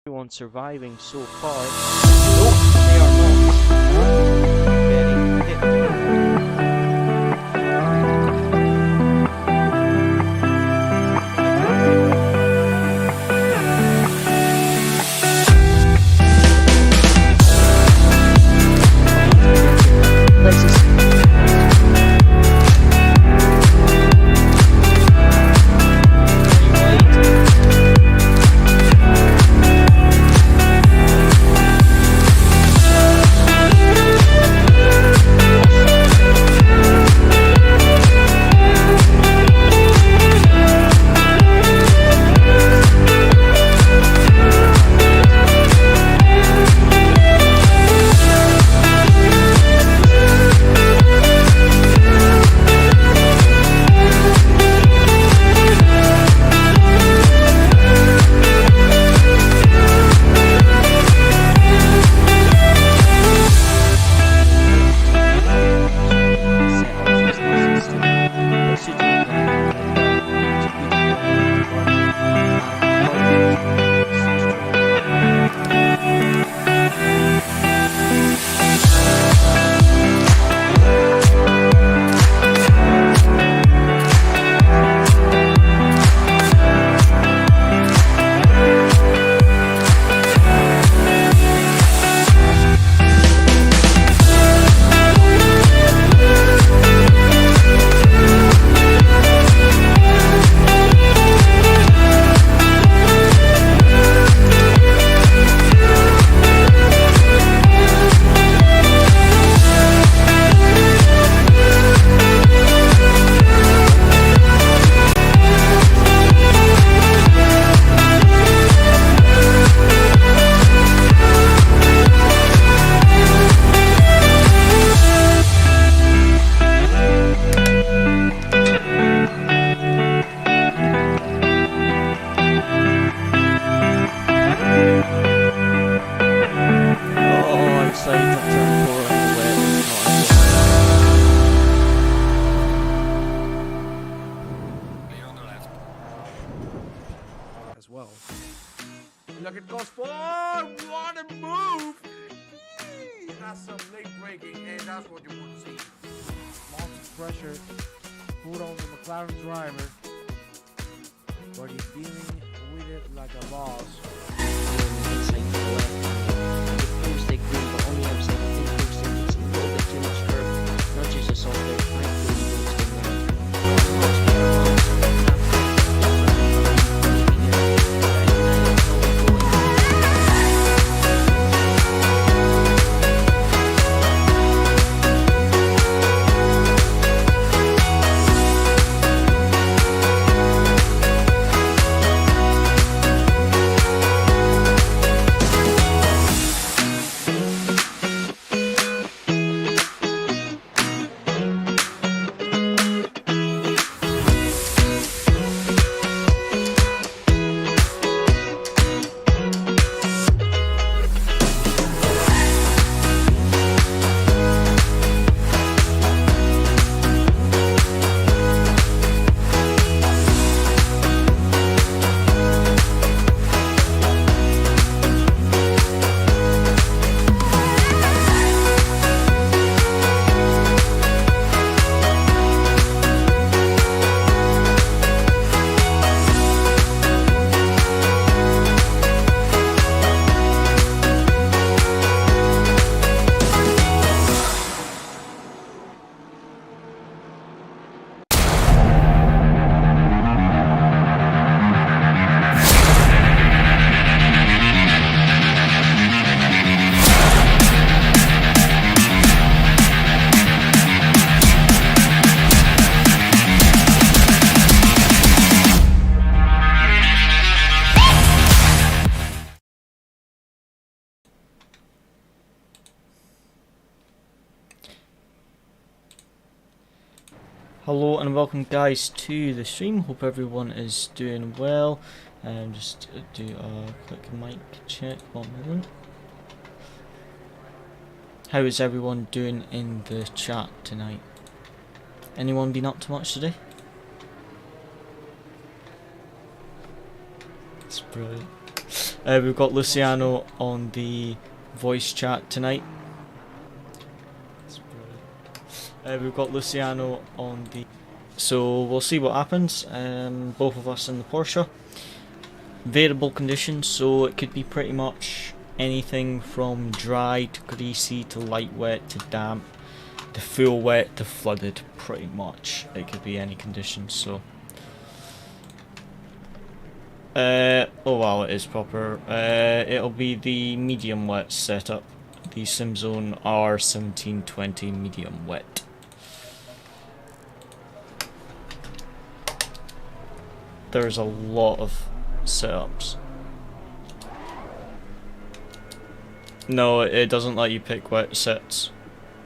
everyone surviving so far. No, they are not. Very hit. Look at goes forward. What a move! That's some late braking, and that's what you want to see. Lots of pressure put on the McLaren driver, but he's dealing with it like a boss. Hello and welcome guys to the stream. Hope everyone is doing well. Just do a quick mic check. 1 moment. How is everyone doing in the chat tonight? Anyone been up to much today? It's brilliant. We've got Luciano on the voice chat tonight. We've got Luciano on the... So we'll see what happens. Both of us in the Porsche. Variable conditions, so it could be pretty much anything from dry to greasy to light wet to damp to full wet to flooded, pretty much. It could be any conditions, so... oh wow, it is proper. It'll be the medium wet setup. The Simzone R1720 medium wet. There's a lot of setups. No, it doesn't let you pick wet sets.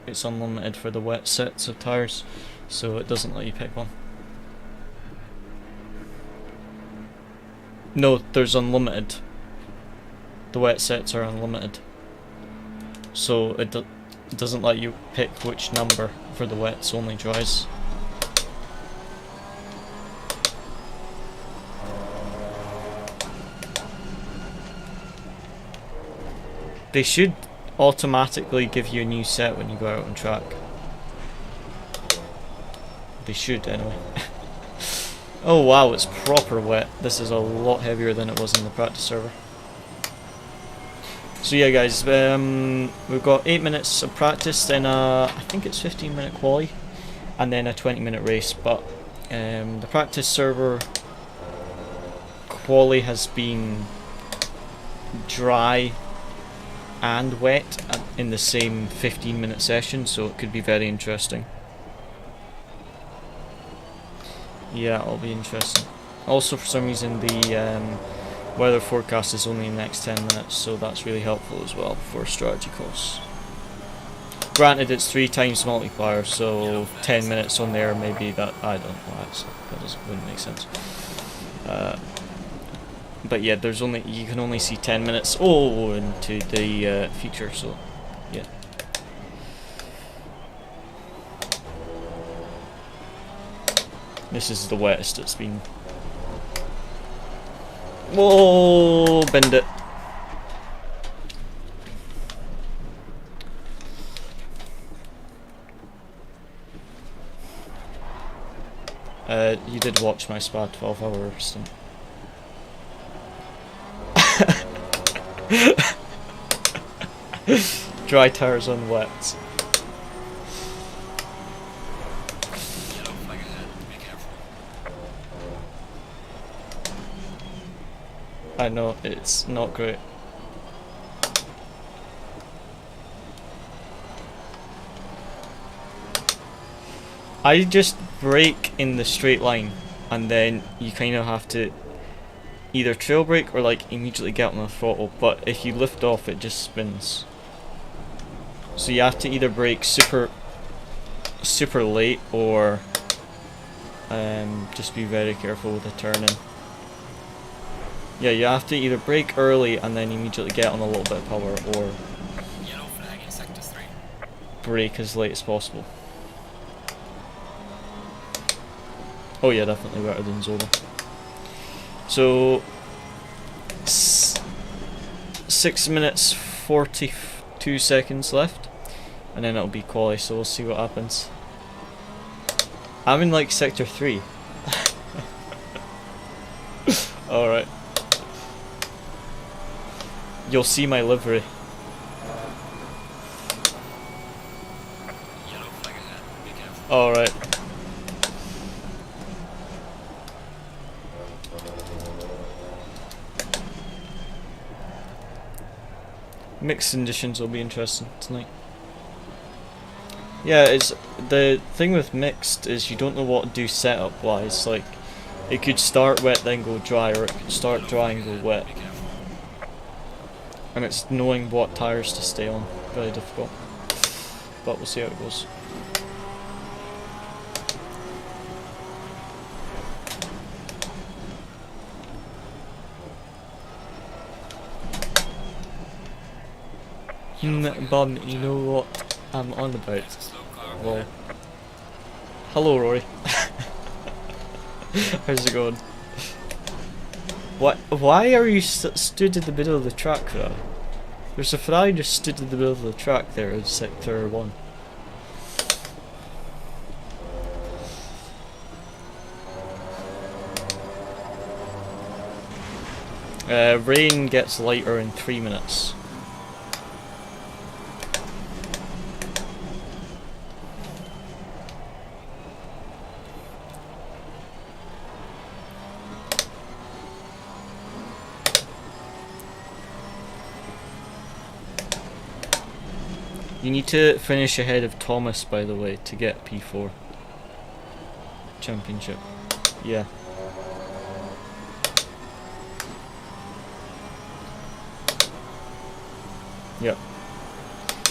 It's unlimited for the wet sets of tires, so it doesn't let you pick one. No, there's unlimited. The wet sets are unlimited. So it doesn't let you pick which number for the wets, only dries. They should automatically give you a new set when you go out on track. They should, anyway. Oh wow, it's proper wet. This is a lot heavier than it was in the practice server. So yeah guys, we've got 8 minutes of practice, then I think it's 15-minute quali, and then a 20-minute race. But the practice server quali has been dry and wet in the same 15-minute session, so it could be very interesting. Yeah, it'll be interesting. Also, for some reason, the weather forecast is only in the next 10 minutes, so that's really helpful as well for strategy course. Granted, it's 3 times multiplier, so 10 minutes on there, maybe that, I don't know, that wouldn't make sense. But yeah, there's only, you can only see 10 minutes into the future, so yeah. This is the wettest it's been. Whoa, bend it. You did watch my Spa 12-hour stint. Dry tires on wet. I know, it's not great. I just brake in the straight line, and then you kind of have to either trail brake or like immediately get on the throttle, but if you lift off it just spins. So you have to either brake super late or just be very careful with the turning. Yeah, you have to either brake early and then immediately get on a little bit of power, or brake as late as possible. Oh yeah, definitely better than Zola. So 6 minutes 42 seconds left, and then it'll be quali, so we'll see what happens. I'm in like sector 3. Alright. You'll see my livery. Alright. Mixed conditions will be interesting tonight. Yeah, it's the thing with mixed is you don't know what to do setup wise. Like, it could start wet then go dry, or it could start dry and go wet. And it's knowing what tires to stay on. Very difficult. But we'll see how it goes. Bum, you know what I'm on about. Well, hello Rory. How's it going? What? Why are you stood in the middle of the track though? There's a Ferrari just stood in the middle of the track there in sector 1. Rain gets lighter in 3 minutes. You need to finish ahead of Thomas, by the way, to get P4 championship. Yeah. Yep.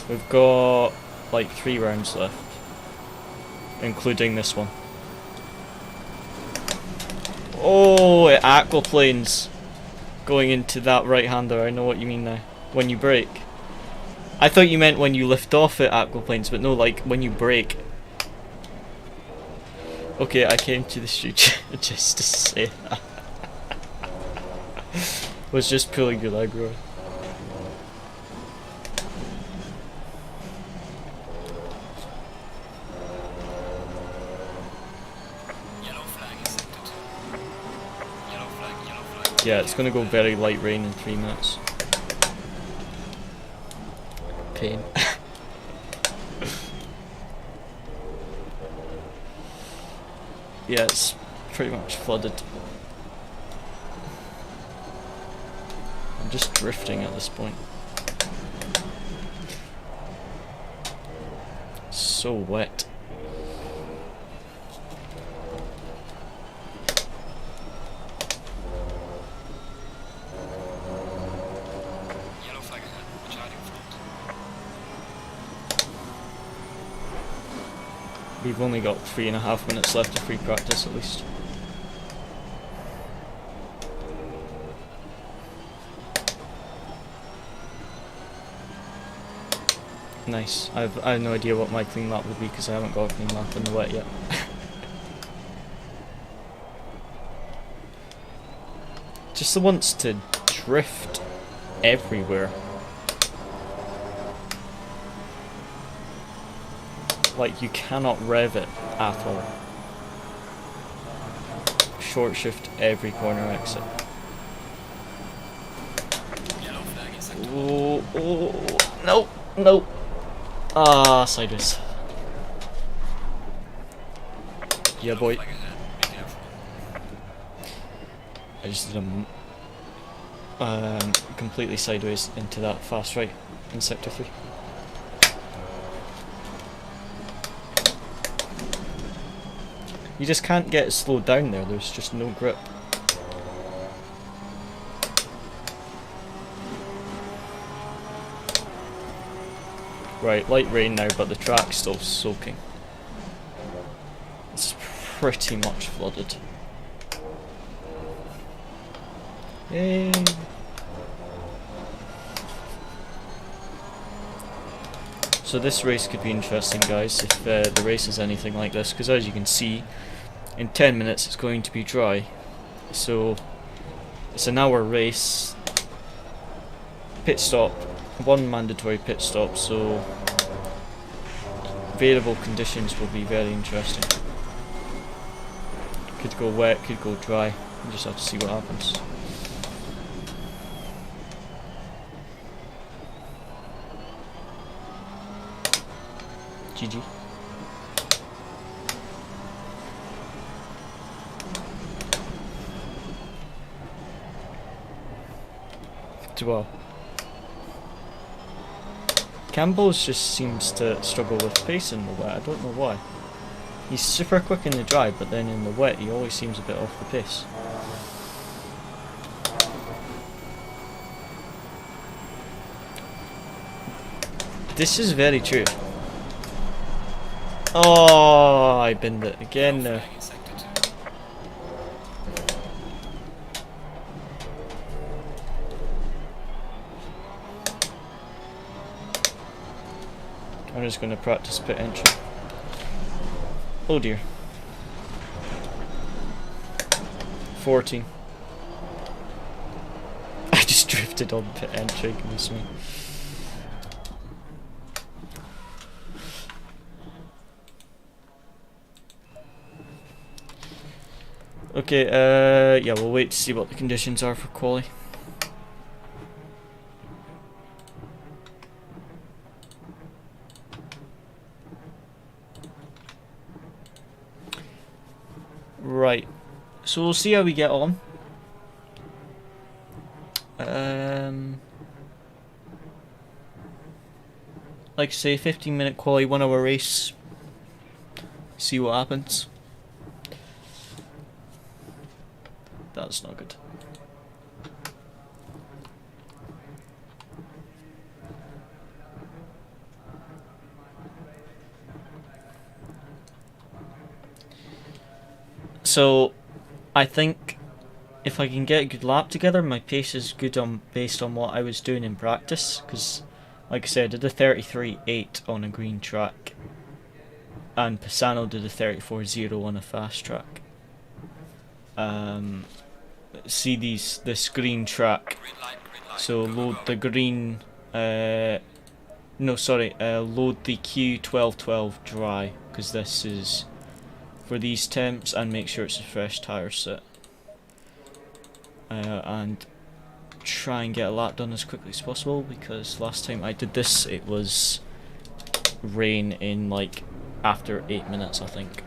We've got like 3 rounds left, including this one. Oh, it aquaplanes going into that right-hander. I know what you mean now. When you brake. I thought you meant when you lift off it aquaplanes, but no, like when you brake. Okay, I came to the studio just to say that. Was just pulling your leg, Roy. Yeah, it's gonna go very light rain in 3 minutes. Pain. Yeah, it's pretty much flooded. I'm just drifting at this point. So wet. We've only got 3.5 minutes left of free practice at least. Nice. I have no idea what my clean lap will be because I haven't got a clean lap in the wet yet. Just the wants to drift everywhere. Like, you cannot rev it at all. Short shift every corner exit. Oh, oh, no, no. Ah, sideways. Yeah, boy. I just did a completely sideways into that fast right in sector 3. You just can't get it slowed down there, there's just no grip. Right, light rain now, but the track's still soaking. It's pretty much flooded. Yay! So this race could be interesting, guys, if the race is anything like this, because as you can see, in 10 minutes it's going to be dry. So it's an hour race, pit stop, 1 mandatory pit stop, so variable conditions will be very interesting. Could go wet, could go dry, we just have to see what happens. GG. Well, Campbell's just seems to struggle with pace in the wet. I don't know why. He's super quick in the dry, but then in the wet he always seems a bit off the pace. This is very true. Oh, I binned it again now. I'm just going to practice pit entry. Oh dear. 14. drifted on pit entry, goodness me. Okay, yeah, we'll wait to see what the conditions are for quali. Right, so we'll see how we get on. Like I say, 15-minute quali, 1 hour race. See what happens. That's not good. So, I think if I can get a good lap together, my pace is good based on what I was doing in practice. Because, like I said, I did a 33.8 on a green track, and Misano did a 34.0 on a fast track. See this green track. So load the green. Load the Q1212 dry, because this is for these temps, and make sure it's a fresh tyre set. And try and get a lap done as quickly as possible, because last time I did this it was rain in like after 8 minutes, I think.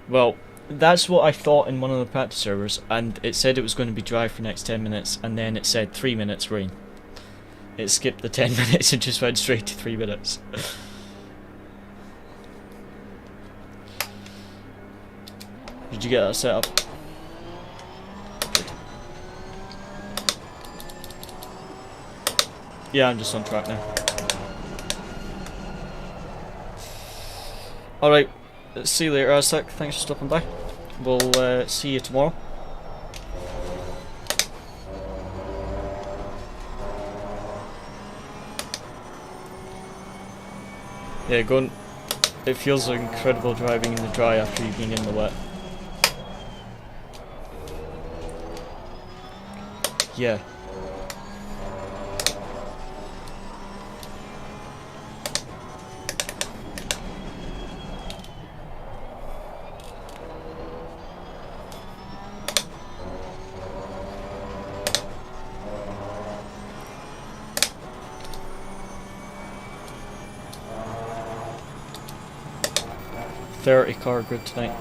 Well, that's what I thought in one of the practice servers, and it said it was going to be dry for the next 10 minutes, and then it said 3 minutes rain. It skipped the 10 minutes and just went straight to 3 minutes. Did you get that set up? Yeah, I'm just on track now. Alright, see you later, Aztec. Thanks for stopping by. We'll see you tomorrow. Yeah, going. It feels incredible driving in the dry after you've been in the wet. Yeah. car grid tonight.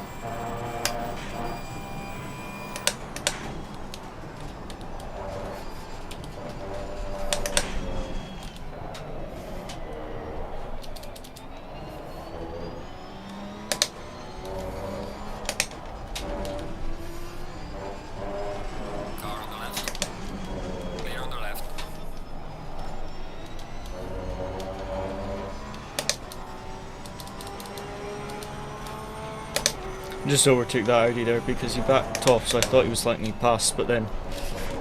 Just overtook that Audi there because he backed off, so I thought he was letting me pass, but then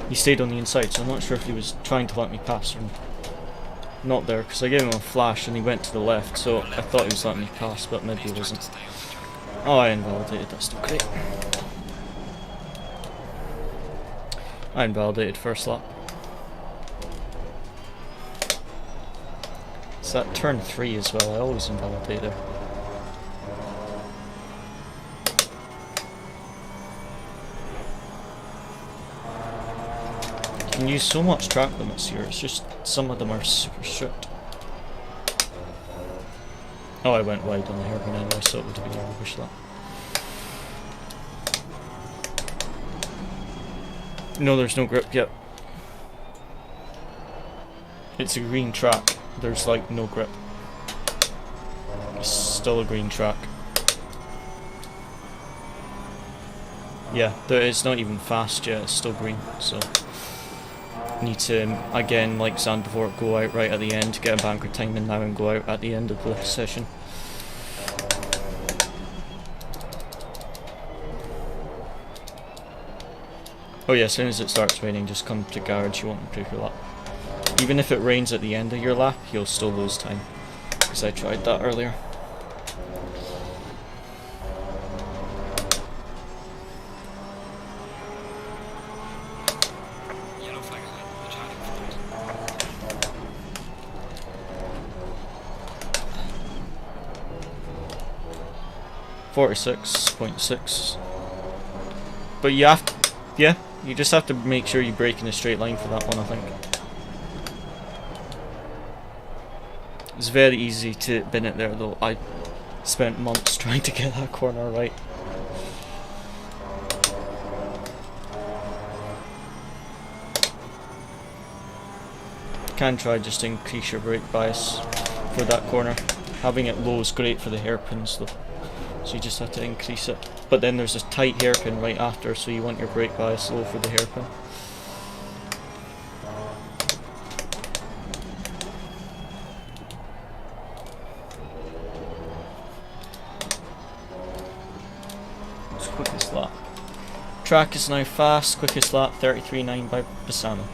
he stayed on the inside, so I'm not sure if he was trying to let me pass or not there, because I gave him a flash and he went to the left, so I thought he was letting me pass, but maybe he wasn't. Oh, I invalidated, that's still great. I invalidated first lap. It's that turn 3 as well, I always invalidate there. You can use so much track limits here, it's just some of them are super strict. Oh, I went wide on the hairpin anyway, so it would have been a rubbish lap. No, there's no grip yet. It's a green track, there's like no grip. It's still a green track. Yeah, it's not even fast yet, it's still green, so need to, again, like Zand before, go out right at the end, get a banker time in now and go out at the end of the session. Oh yeah, as soon as it starts raining, just come to garage, you won't improve your lap. Even if it rains at the end of your lap, you'll still lose time, because I tried that earlier. 46.6. But you have to, yeah, you just have to make sure you brake in a straight line for that one, I think. It's very easy to bin it there though. I spent months trying to get that corner right. Can try just to increase your brake bias for that corner. Having it low is great for the hairpins though, so you just have to increase it. But then there's a tight hairpin right after, so you want your brake bias low for the hairpin. It's quickest lap. Track is now fast, quickest lap 33.9 by Misano.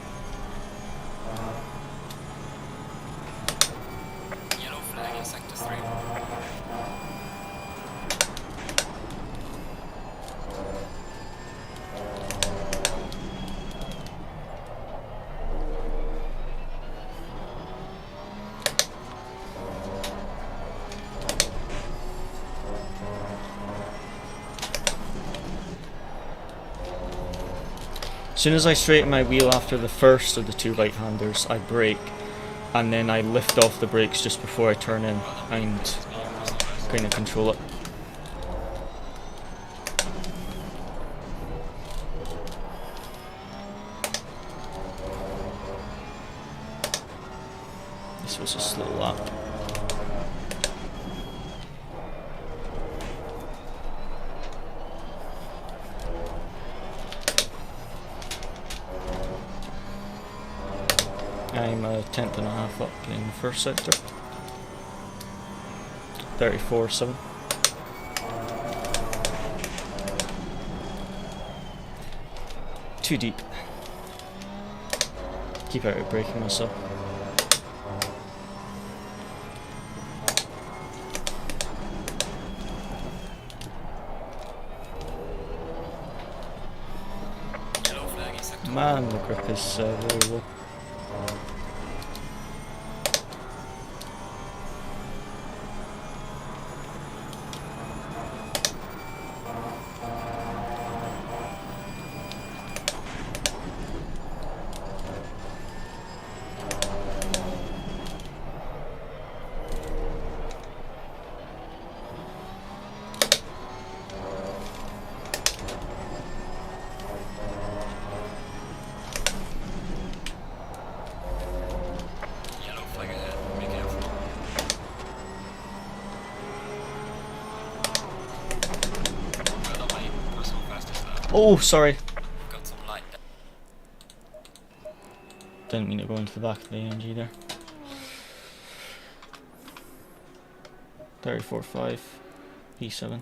As soon as I straighten my wheel after the first of the two right-handers, I brake, and then I lift off the brakes just before I turn in and kind of control it. This was a slow lap. I'm a tenth and a half up in the first sector. 34.7. Too deep. Keep out of braking myself. Man, the grip is very low. Oh, sorry. Got some light. Didn't mean to go into the back of the AMG there. 34.5 P7.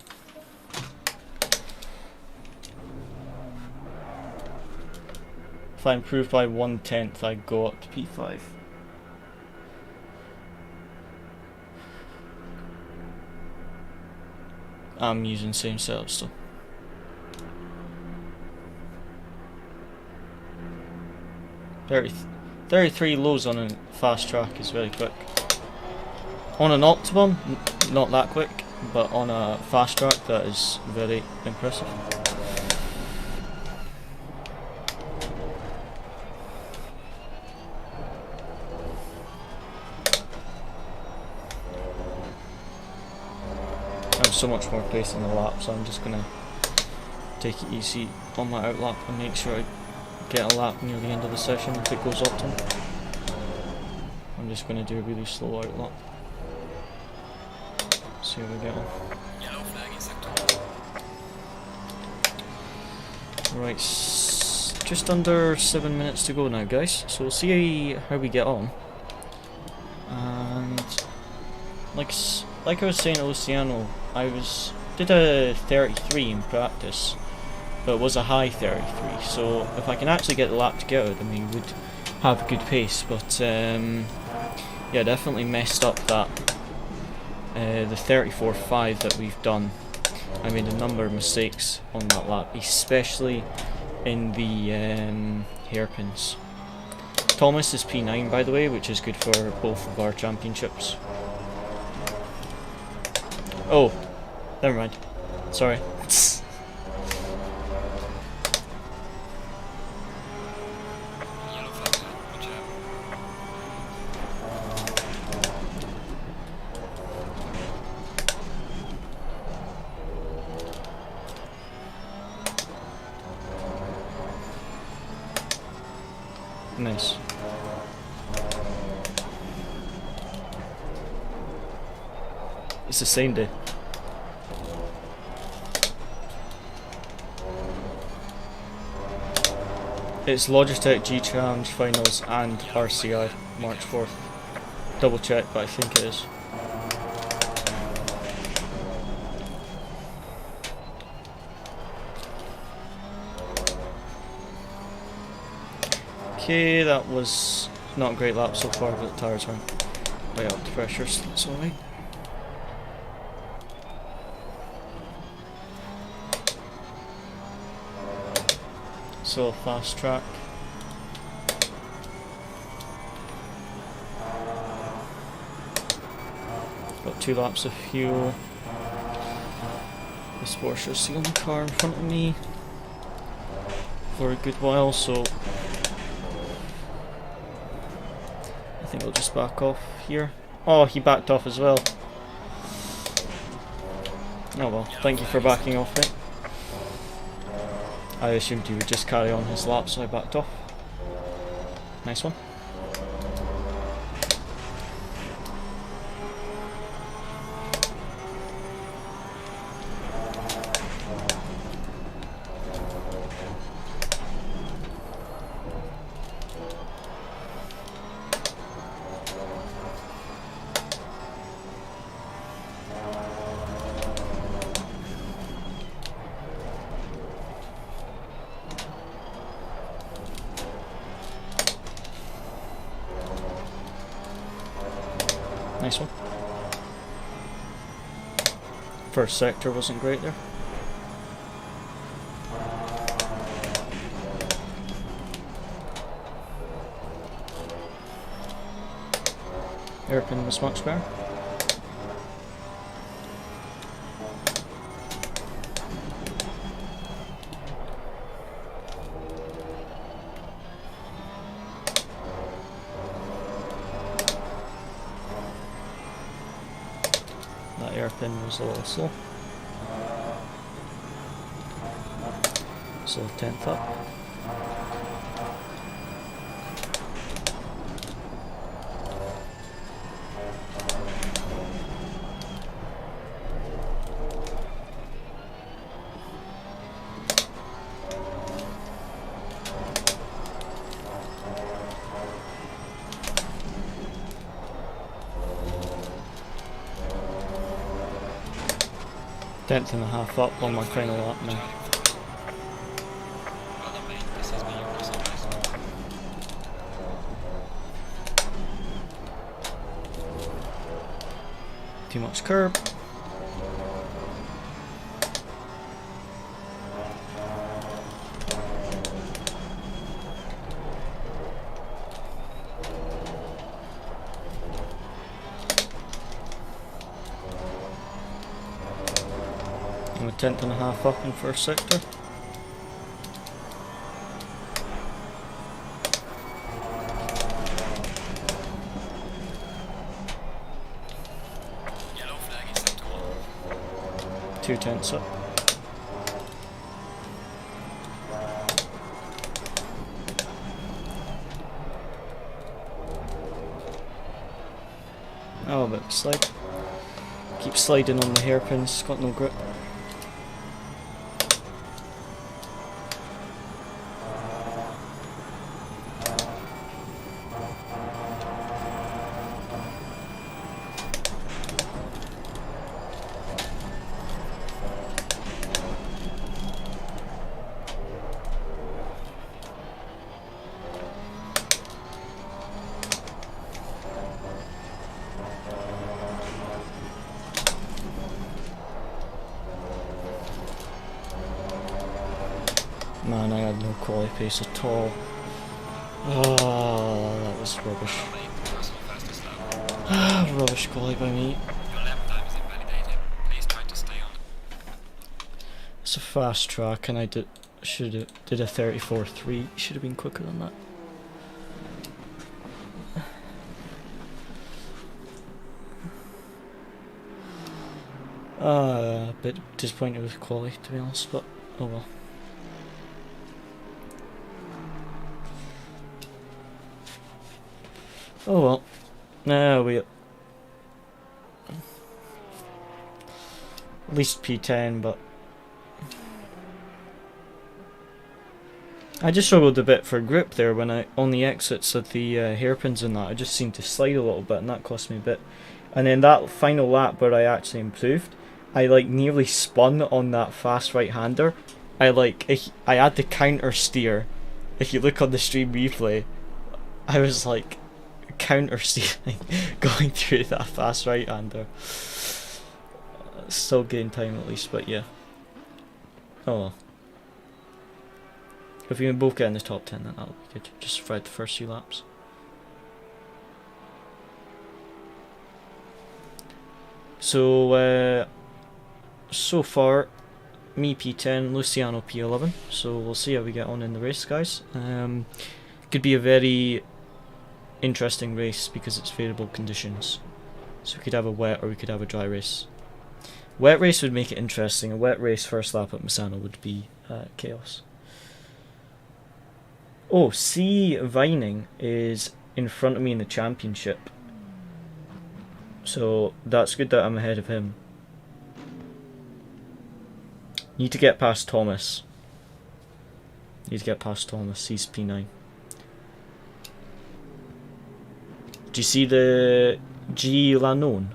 If I improve by 1/10, I go up to P5. I'm using same setup still. 33 lows on a fast track is very quick. On an optimum, not that quick, but on a fast track that is very impressive. I have so much more pace on the lap, so I'm just gonna take it easy on my outlap and make sure I get a lap near the end of the session if it goes optimum. I'm just going to do a really slow out lap. See how we get on. Yellow flag in sector. Right, just under 7 minutes to go now, guys. So we'll see how we get on. And like I was saying to Luciano, I did a 33 in practice, but it was a high 33, so if I can actually get the lap together, then we would have a good pace. But yeah, definitely messed up that the 34.5 that we've done. I made a number of mistakes on that lap, especially in the hairpins. Thomas is P9, by the way, which is good for both of our championships. Oh, never mind. Sorry. Yellow flag, watch out. Nice. It's the same day. It's Logitech G Challenge Finals and RCI March 4th. Double check, but I think it is. Okay, that was not a great lap so far, but the tyres weren't way up to pressure, so that's alright. So, fast track. Got 2 laps of fuel. This Porsche's still in the car in front of me for a good while, so I think I'll just back off here. Oh, he backed off as well. Oh well, thank you for backing off, mate. I assumed he would just carry on his lap, so I backed off. Nice one. Nice one. First sector wasn't great there. Hairpin was much better. That hairpin was a little slow. So 10th up. Tenth and a half up on my final lap now. Well done, mate. This has been your Corsa race. Too much curb. I'm a 10th and a half up in first sector. Yellow flag in sector 1. 2 tenths up. Oh, a bit of slide. Keep sliding on the hairpins, got no grip. Man, I had no quality pace at all. Oh, that was rubbish. Well, mate. Personal fastest lap. Rubbish quality by me. Your lap time is invalidated. Please try to stay on. It's a fast track, and I did a 34.3. Should have been quicker than that. A bit disappointed with quality, to be honest, but oh well. Oh well. No, we at least P10, but I just struggled a bit for grip there when I on the exits at the hairpins and that. I just seemed to slide a little bit, and that cost me a bit. And then that final lap where I actually improved, I like nearly spun on that fast right-hander. I had to counter steer. If you look on the stream replay, I was like counter steering going through that fast right-hander. Still gain time at least, but yeah. Oh well. If we can both get in the top 10, then that'll be good. Just throughout the first few laps. So, so far, me P10, Luciano P11. So we'll see how we get on in the race, guys. Could be a very interesting race because it's variable conditions. So we could have a wet or we could have a dry race. Wet race would make it interesting. A wet race first lap at Misano would be chaos. Oh, C Vining is in front of me in the championship. So that's good that I'm ahead of him. Need to get past Thomas. Need to get past Thomas. He's P9. Do you see the G Lanone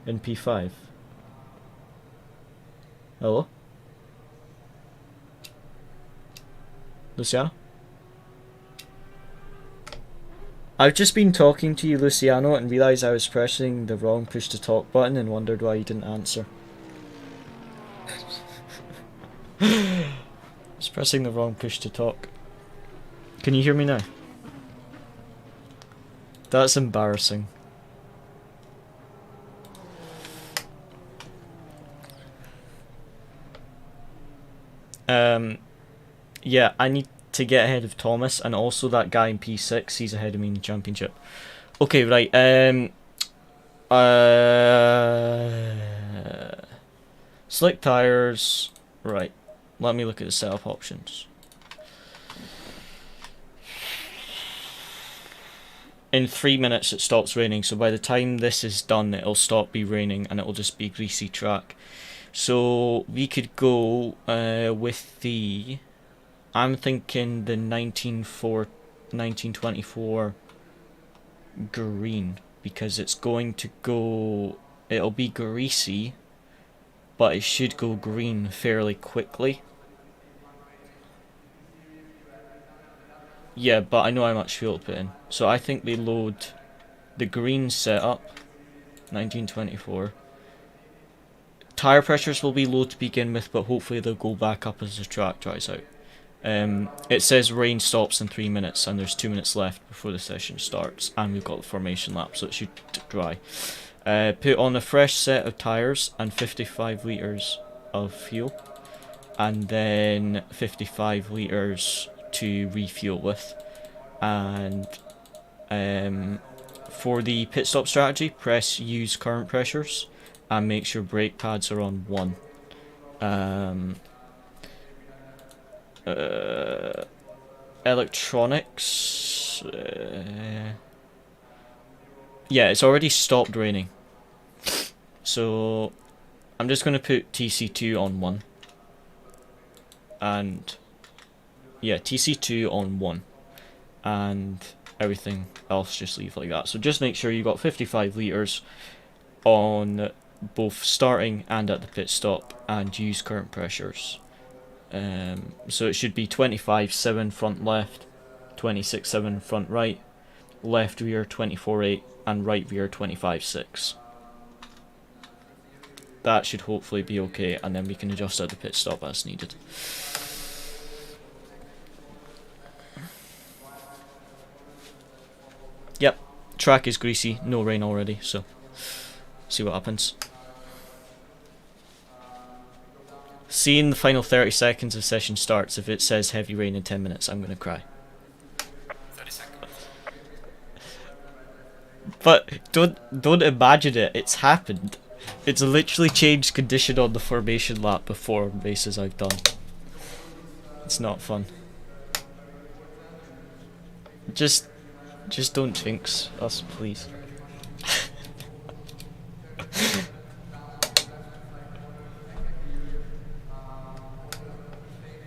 in P5? Hello? Luciano? I've just been talking to you, Luciano, and realised I was pressing the wrong push to talk button and wondered why you didn't answer. I was pressing the wrong push to talk. Can you hear me now? That's embarrassing. Yeah, I need to get ahead of Thomas, and also that guy in P6, he's ahead of me in the championship. Okay, right, slick tires, right, let me look at the setup options. In 3 minutes it stops raining, so by the time this is done it'll stop be raining and it'll just be greasy track. So we could go with the, I'm thinking the 1924 green, because it's going to go, it'll be greasy, but it should go green fairly quickly. Yeah, but I know how much fuel to put in. So I think they load the green setup, 1924. Tyre pressures will be low to begin with, but hopefully they'll go back up as the track dries out. It says rain stops in 3 minutes, and there's 2 minutes left before the session starts, and we've got the formation lap, so it should dry. Put on a fresh set of tyres and 55 litres of fuel, and then 55 litres to refuel with. And for the pit stop strategy, press use current pressures and make sure brake pads are on 1. Electronics, yeah, it's already stopped raining, so I'm just going to put TC2 on 1, and yeah, TC2 on 1, and everything else just leave like that. So just make sure you got 55 litres on both starting and at the pit stop, and use current pressures. So it should be 25.7 front left, 26.7 front right, left rear 24.8, and right rear 25.6. That should hopefully be okay, and then we can adjust at the pit stop as needed. Yep, track is greasy, no rain already, so see what happens. seeing the final 30 seconds of session starts, if it says heavy rain in 10 minutes, I'm gonna cry. 30 seconds. But don't imagine it. It's happened. It's literally changed condition on the formation lap before races I've done. It's not fun. Just don't jinx us, please.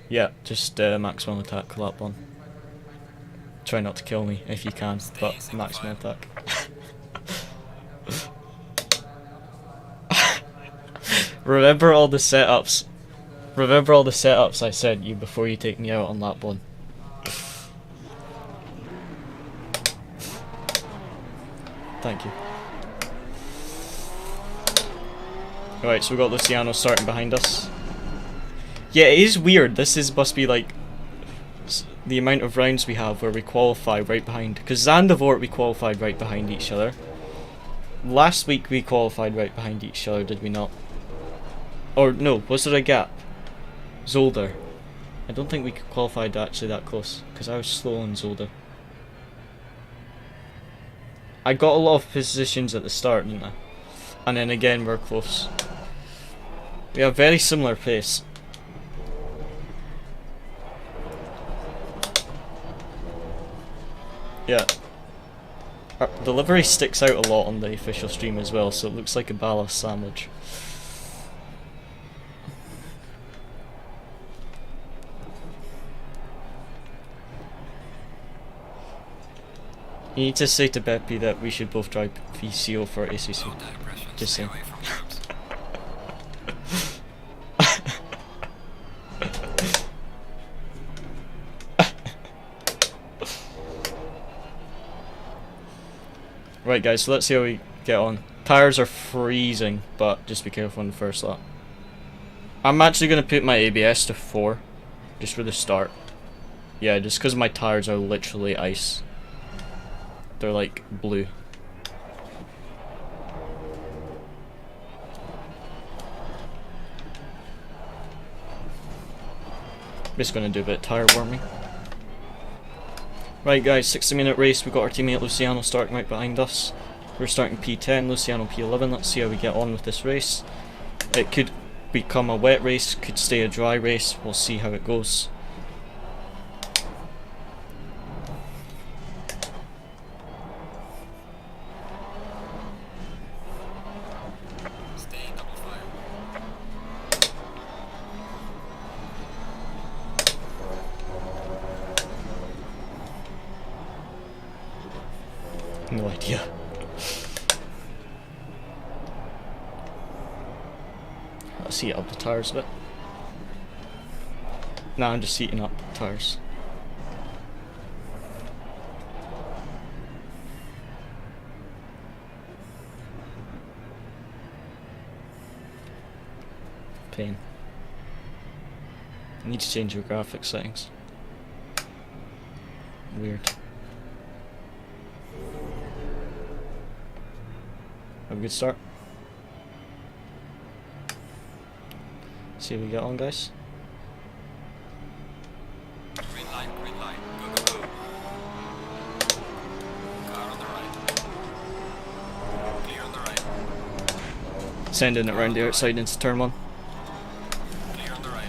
Yeah, just maximum attack lap 1. Try not to kill me if you can, but maximum attack. Remember all the setups. Remember all the setups I sent you before you take me out on lap 1. Thank you. Alright, so we got Luciano starting behind us. Yeah, it is weird. Must be like the amount of rounds we have where we qualify right behind. Because Zandvoort we qualified right behind each other. Last week we qualified right behind each other, did we not? Or no, was there a gap? Zolder. I don't think we qualified actually that close, because I was slow on Zolder. I got a lot of positions at the start, didn't I? And then again we're close. We have very similar pace. Yeah. Our delivery sticks out a lot on the official stream as well, so it looks like a ballast sandwich. You need to say to Beppy that we should both drive VCO for ACC. Low tire pressure. Just Stay saying. away from curbs. Right guys, so let's see how we get on. Tires are freezing, but just be careful on the first lap. I'm actually going to put my ABS to 4, just for the start. Yeah, just because my tires are literally ice. They're like blue. Just going to do a bit of tire warming. Right guys, 60-minute race. We got our teammate Luciano starting right behind us. We're starting P10, Luciano P11. Let's see how we get on with this race. It could become a wet race, could stay a dry race. We'll see how it goes. Stay in double file. No idea. Let's heat up the tires a bit. Nah, I'm just heating up the tires. Pain. I need to change your graphics settings. Weird. Have a good start. See how we get on, guys. Green light, green light. Go, go, go. Car on the right. Clear on the right. Sending it around the outside into turn 1. Clear on the right.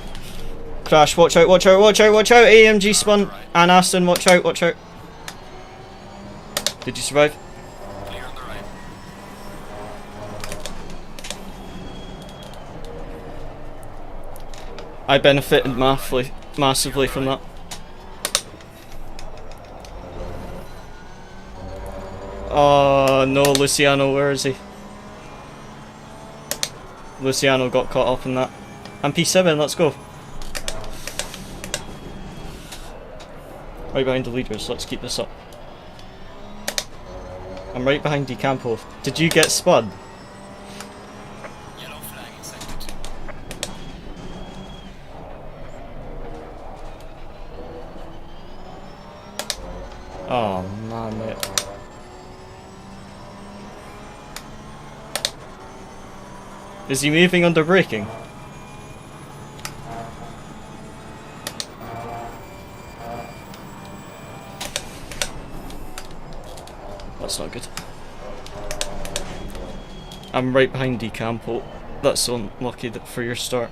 Crash, watch out, watch out, watch out, watch out! AMG spun! And Aston, watch out, watch out! Did you survive? Clear on the right. I benefited massively from that. Oh no, Luciano, where is he? Luciano got caught up in that. I'm P7, let's go. Right behind the leaders, let's keep this up. I'm right behind Decampo. Did you get spun? Yellow flag in sector 2. Oh man, mate. Is he moving under braking? That's not good. I'm right behind Campo. That's so unlucky for your start.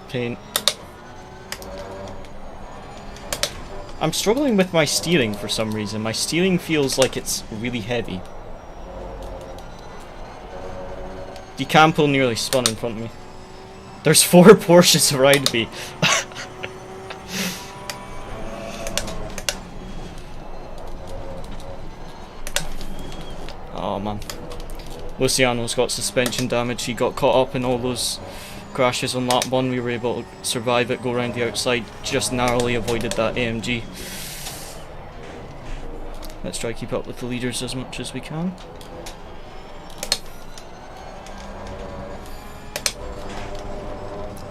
Pain. I'm struggling with my steering for some reason. My steering feels like it's really heavy. Campo nearly spun in front of me. There's 4 Porsches around me. Oh man. Luciano's got suspension damage. He got caught up in all those crashes on lap 1. We were able to survive it, go around the outside, just narrowly avoided that AMG. Let's try to keep up with the leaders as much as we can.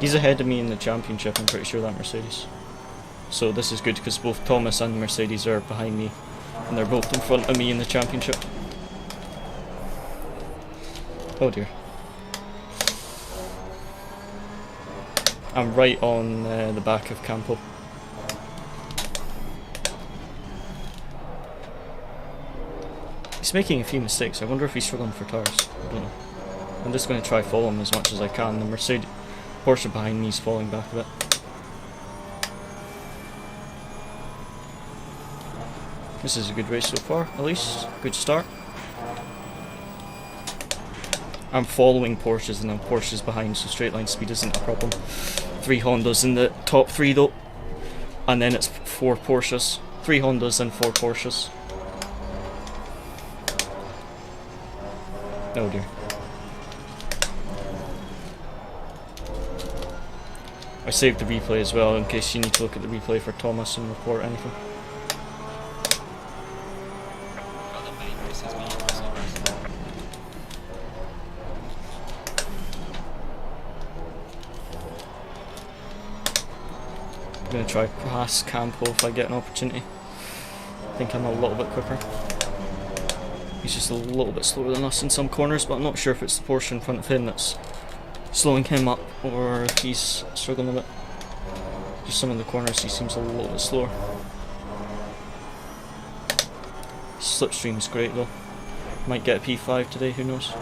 He's ahead of me in the championship, I'm pretty sure, that Mercedes. So this is good because both Thomas and Mercedes are behind me, and they're both in front of me in the championship. Oh dear. I'm right on the back of Campo. He's making a few mistakes. I wonder if he's struggling for tires. I don't know. I'm just going to try follow him as much as I can. The Porsche behind me is falling back a bit. This is a good race so far, at least. Good start. I'm following Porsches and then Porsches behind, so straight line speed isn't a problem. 3 Hondas in the top 3 though. And then it's 4 Porsches. 3 Hondas and 4 Porsches. Oh dear. I saved the replay as well in case you need to look at the replay for Thomas and report anything. I'm going to try pass Campo if I get an opportunity. I think I'm a little bit quicker. He's just a little bit slower than us in some corners, but I'm not sure if it's the Porsche in front of him that's slowing him up or if he's struggling a bit. Just some of the corners he seems a little bit slower. Slipstream's great though. Might get a P5 today, who knows.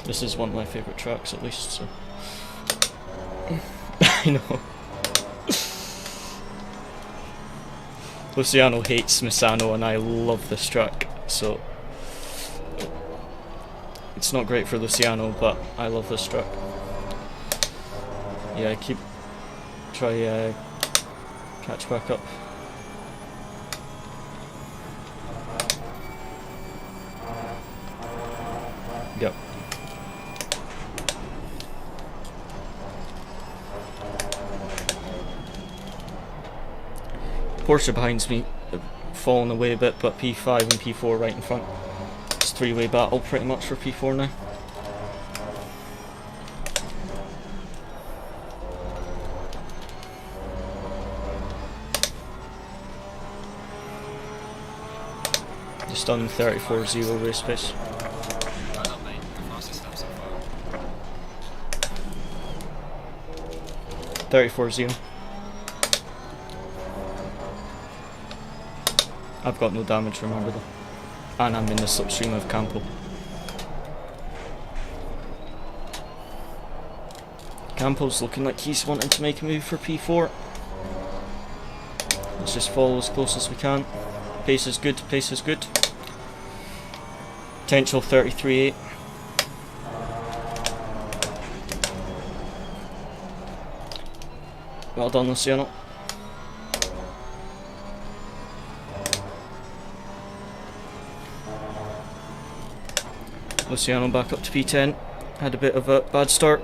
This is one of my favourite tracks at least, so. I know. Luciano hates Misano and I love this track, so it's not great for Luciano, but I love this track. Yeah, try catch back up. Yep. Porsche behind me, fallen away a bit, but P5 and P4 right in front. It's a 3-way battle pretty much for P4 now. Just on 34.0 race pace. 34.0. I've got no damage, remember though. And I'm in the slipstream of Campo. Campo's looking like he's wanting to make a move for P4. Let's just follow as close as we can. Pace is good, pace is good. Potential 33.8. Well done, Luciano. Luciano back up to P10. Had a bit of a bad start.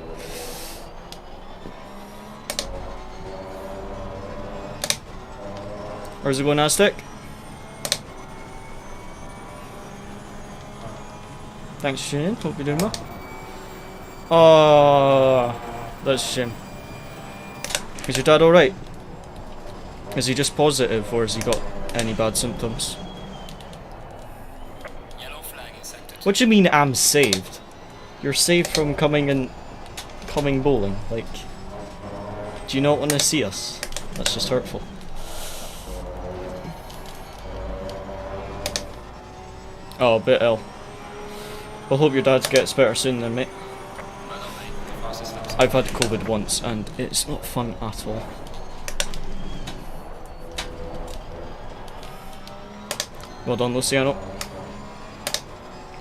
Where's it going, Aztec? Thanks for tuning in. Hope you're doing well. Oh, that's a shame. Is your dad alright? Is he just positive or has he got any bad symptoms? What do you mean I'm saved? You're saved from coming bowling? Like, do you not want to see us? That's just hurtful. Oh, a bit ill. We'll hope your dad gets better soon then, mate. I know, mate. The fastest steps. I've had COVID once and it's not fun at all. Well done, Luciano.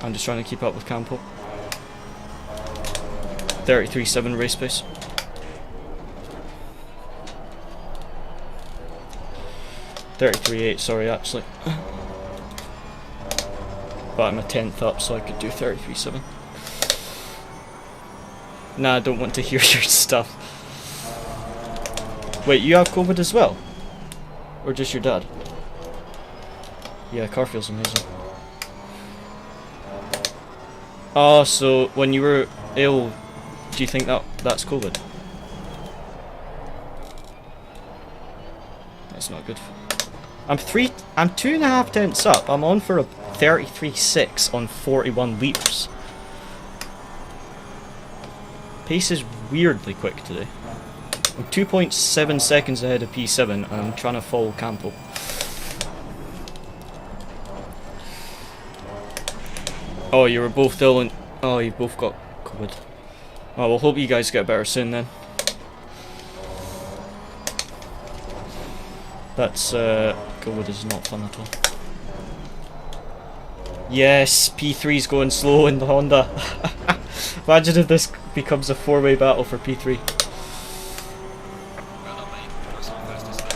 I'm just trying to keep up with Campo. 33.7 race pace. .33.8, sorry, actually. But I'm a 10th up, so I could do 33.7. Nah, I don't want to hear your stuff. Wait, you have COVID as well? Or just your dad? Yeah, car feels amazing. Oh, so when you were ill, do you think that's COVID? That's not good. I'm 2.5 tenths up. I'm on for a 33.6 on 41 litres. Pace is weirdly quick today. I'm 2.7 seconds ahead of P7 and I'm trying to follow Campo. Oh, you were both ill and... Oh, you both got COVID. Oh, we'll hope you guys get better soon then. That's, COVID is not fun at all. Yes, P3's going slow in the Honda. Imagine if this becomes a 4-way battle for P3. Well done, mate. First one, fastest lap.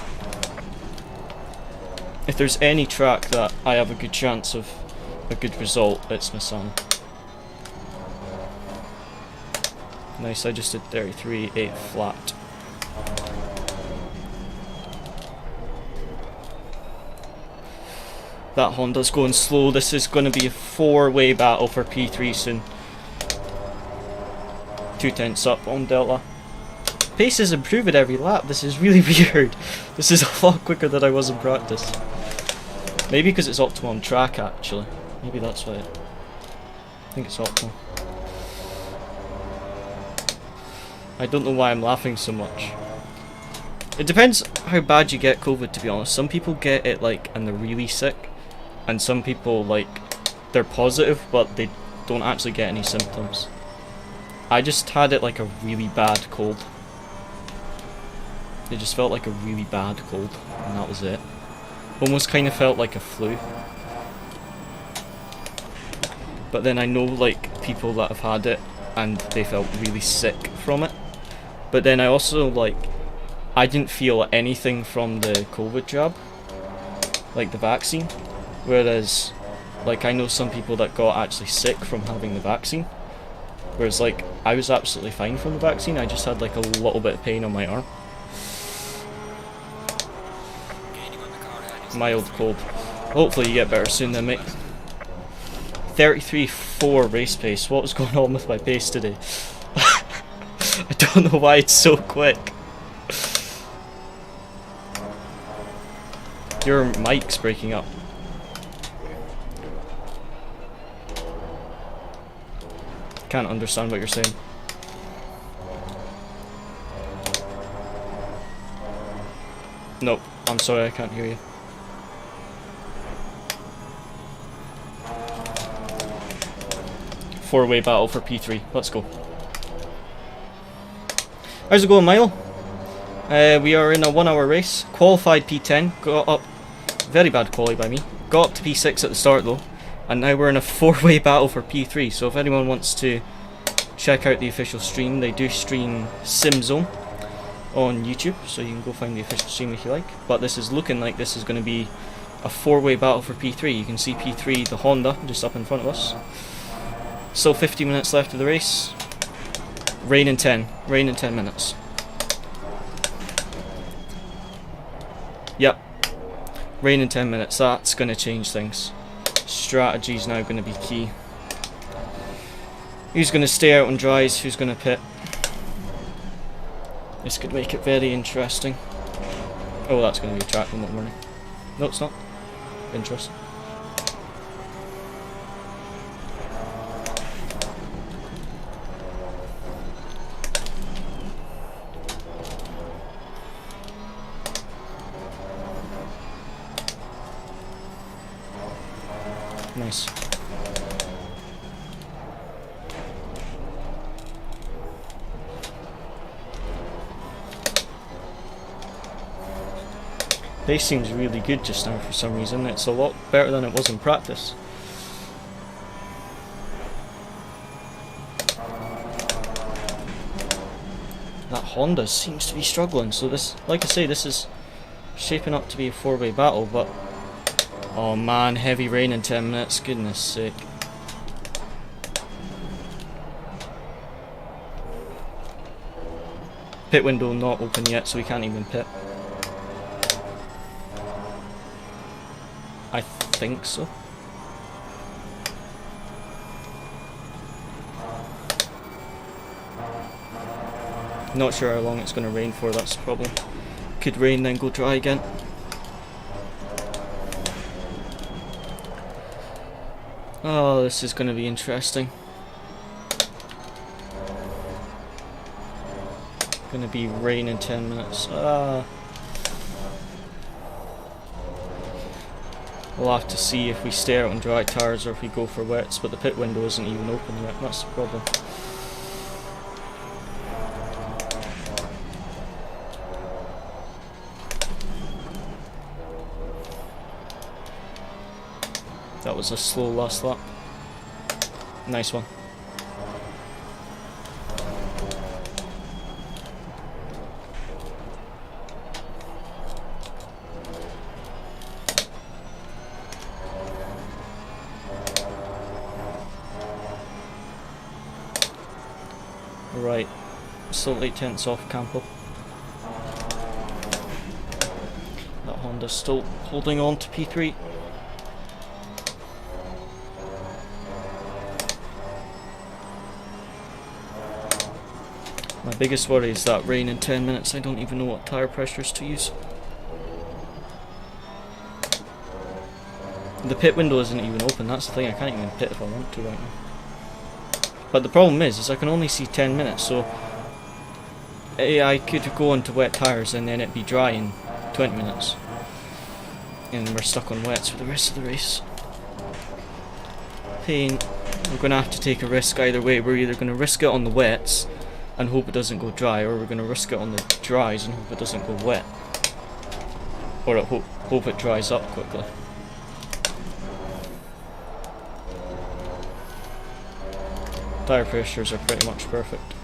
If there's any track that I have a good chance of a good result, it's Misano. Nice, I just did 33.8 flat. That Honda's going slow. This is going to be a 4-way battle for P3 soon. 2 tenths up on Delta. Pace is improving every lap. This is really weird. This is a lot quicker than I was in practice. Maybe because it's optimal on track actually. Maybe that's why. I think it's optimal. I don't know why I'm laughing so much. It depends how bad you get COVID, to be honest. Some people get it like and they're really sick, and some people like they're positive but they don't actually get any symptoms. I just had it like a really bad cold. It just felt like a really bad cold and that was it. Almost kind of felt like a flu. But then I know like people that have had it and they felt really sick from it. But then I also like, I didn't feel anything from the COVID jab, like the vaccine. Whereas like I know some people that got actually sick from having the vaccine. Whereas like I was absolutely fine from the vaccine, I just had like a little bit of pain on my arm. Gaining on the car ahead is Mild cold. Hopefully you get better soon then, mate. 33.4 race pace. What was going on with my pace today? I don't know why it's so quick. Your mic's breaking up. Can't understand what you're saying. Nope, I'm sorry, I can't hear you. Four-way battle for P3. Let's go. How's it going, Milo? We are in a 1-hour race. Qualified P10. Got up. Very bad quali by me. Got up to P6 at the start though. And now we're in a 4-way battle for P3. So if anyone wants to check out the official stream, they do stream Simzone on YouTube. So you can go find the official stream if you like. But this is looking like this is going to be a 4-way battle for P3. You can see P3, the Honda, just up in front of us. Still 50 minutes left of the race. Rain in 10. Rain in 10 minutes. Yep. Rain in 10 minutes. That's going to change things. Strategy's now going to be key. Who's going to stay out on dries? Who's going to pit? This could make it very interesting. Oh, that's going to be a track one morning. No, it's not. Interesting. Nice. Pace seems really good just now for some reason. It's a lot better than it was in practice. That Honda seems to be struggling, so this, like I say, this is shaping up to be a four-way battle, but oh man, heavy rain in 10 minutes, goodness sake. Pit window not open yet, so we can't even pit. I think so. Not sure how long it's going to rain for, that's the problem. Could rain then go dry again. Oh, this is going to be interesting. Going to be rain in 10 minutes. We'll have to see if we stay out on dry tyres or if we go for wets, but the pit window isn't even open yet, that's the problem. That was a slow last lap. Nice one. Right, still 8 tenths off Campo. That Honda's still holding on to P3. My biggest worry is that rain in 10 minutes. I don't even know what tyre pressures to use. The pit window isn't even open, that's the thing, I can't even pit if I want to right now. But the problem is I can only see 10 minutes, so I could go onto wet tyres and then it'd be dry in 20 minutes. And we're stuck on wets for the rest of the race. Pain. We're going to have to take a risk either way. We're either going to risk it on the wets and hope it doesn't go dry, or we're going to risk it on the dries and hope it doesn't go wet. Or hope it dries up quickly. Tyre pressures are pretty much perfect.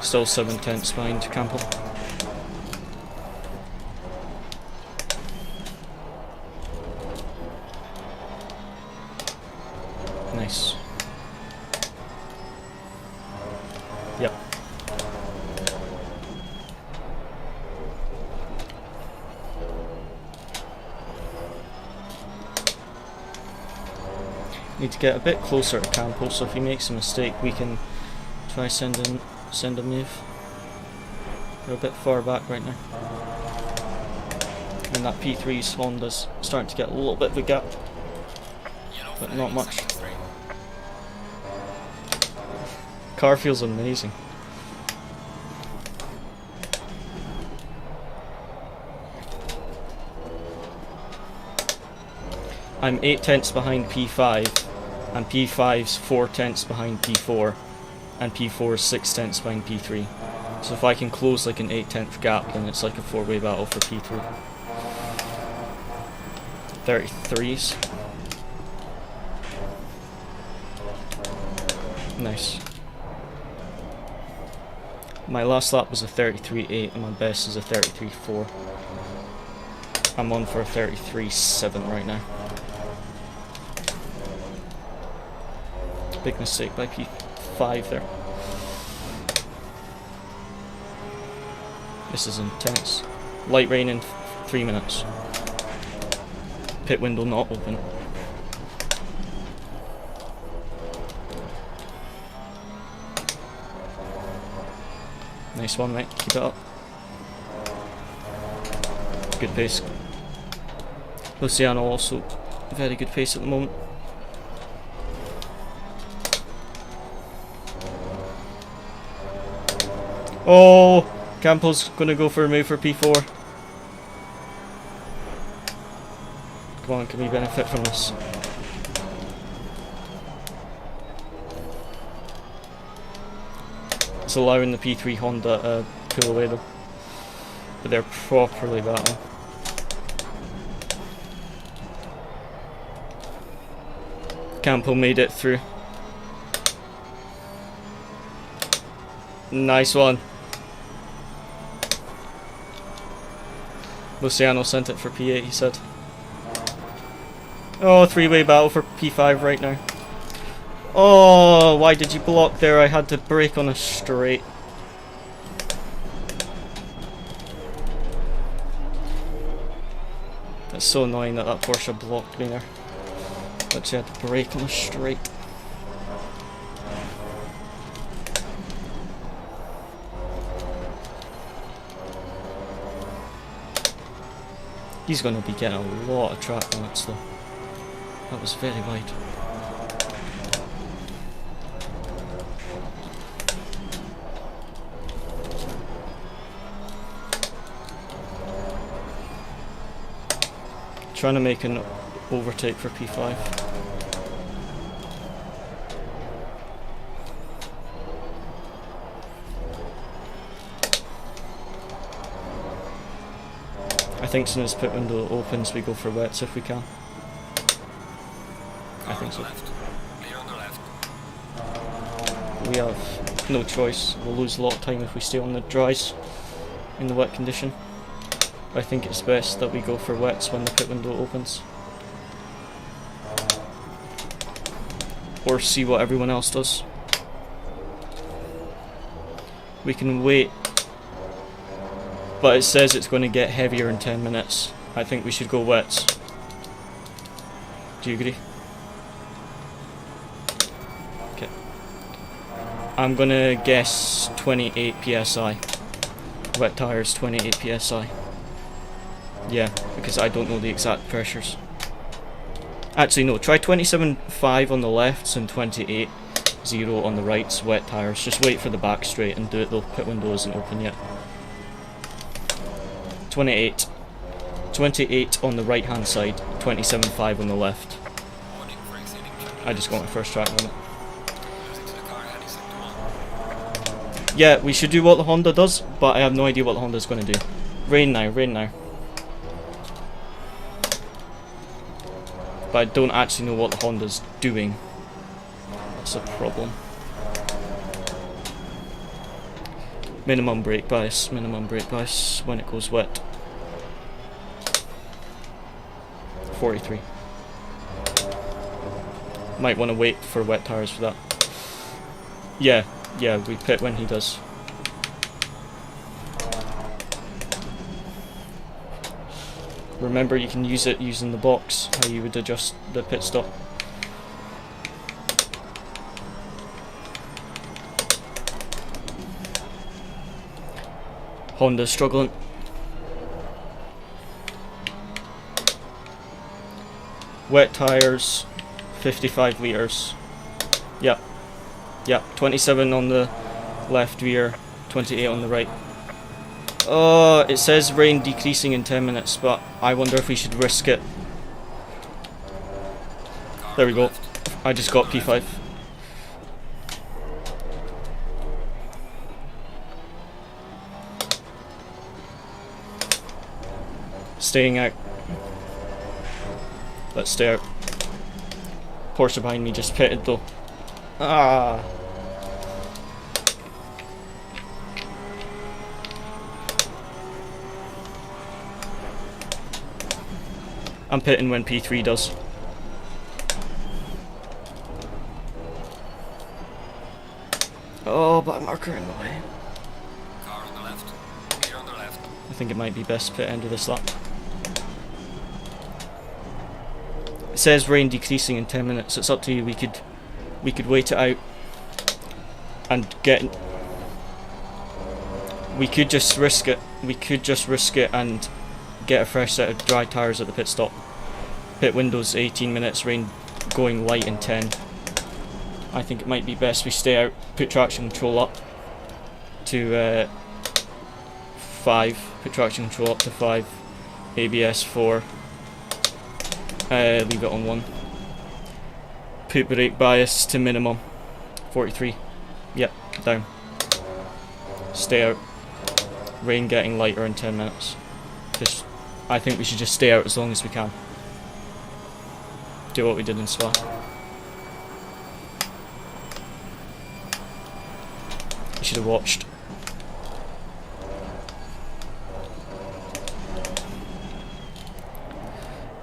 Still 7 tenths behind Campbell. Nice. Yep. Need to get a bit closer to Campo, so if he makes a mistake we can try send a move. We're a bit far back right now. And that P3's Honda's starting to get a little bit of a gap. But not much. Car feels amazing. I'm 8 tenths behind P5, and P5's 4 tenths behind P4, and P4's 6 tenths behind P3. So if I can close like an 8 tenth gap, then it's like a 4-way battle for P3. 33s. Nice. My last lap was a 33.8 and my best is a 33.4. I'm on for a 33.7 right now. Big mistake by P5 there. This is intense. Light rain in 3 minutes. Pit window not open. Nice one, mate. Keep it up. Good pace. Luciano also very good pace at the moment. Oh, Campo's gonna go for a move for P4. Come on, can we benefit from this? It's allowing the P3 Honda pull away though. but they're properly battling. Campo made it through. Nice one. Luciano sent it for P8, he said. Oh, three-way battle for P5 right now. Oh, why did you block there? I had to brake on a straight. That's so annoying that that Porsche blocked me there. Actually had to brake on a straight. He's going to be getting a lot of track limits though. That was very wide. Trying to make an overtake for P5. I think as soon as pit window opens we go for wets if we can. I think so. We have no choice. We'll lose a lot of time if we stay on the dries in the wet condition. I think it's best that we go for wets when the pit window opens. Or see what everyone else does. We can wait, but it says it's going to get heavier in 10 minutes. I think we should go wets. Do you agree? Okay. I'm going to guess 28 psi. Wet tires 28 psi. Yeah, because I don't know the exact pressures. Actually no, try 27.5 on the lefts and 28.0 on the rights, wet tires. Just wait for the back straight and do it though, pit window isn't open yet. 28 on the right hand side, 27.5 on the left. I just got my first track limit. Yeah, we should do what the Honda does, but I have no idea what the Honda is going to do. Rain now, rain now. But I don't actually know what the Honda's doing. That's a problem. Minimum brake bias when it goes wet. 43. Might want to wait for wet tires for that. Yeah, we pit when he does. Remember, you can use it using the box, how you would adjust the pit stop. Honda's struggling. Wet tires, 55 litres. Yep, 27 on the left rear, 28 on the right. Oh, it says rain decreasing in 10 minutes, but I wonder if we should risk it. There we go. I just got P5. Staying out. Let's stay out. Porsche behind me just pitted though. Ah. I'm pitting when P3 does. Oh, but a marker in the way. Car on the left. Clear on the left. I think it might be best pit end of this lap. It says rain decreasing in 10 minutes. It's up to you. We could wait it out and get. We could just risk it. We could just risk it and get a fresh set of dry tyres at the pit stop. Pit windows 18 minutes, rain going light in 10. I think it might be best we stay out, put traction control up to 5, put traction control up to 5, ABS 4, leave it on 1. Put brake bias to minimum, 43, yep, down. Stay out. rain getting lighter in 10 minutes. I think we should just stay out as long as we can. Do what we did in Spa. You should have watched.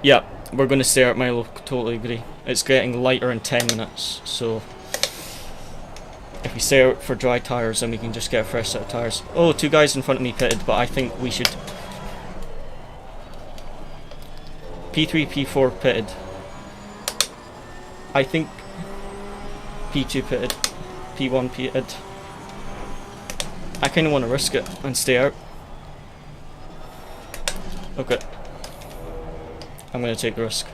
Yeah, we're going to stay out, Milo. Totally agree. It's getting lighter in 10 minutes, so if we stay out for dry tyres, then we can just get a fresh set of tyres. Oh, 2 guys in front of me pitted, but I think we should... P3, P4 pitted. I think P2 pitted. P1 pitted. I kind of want to risk it and stay out. Okay. I'm going to take the risk.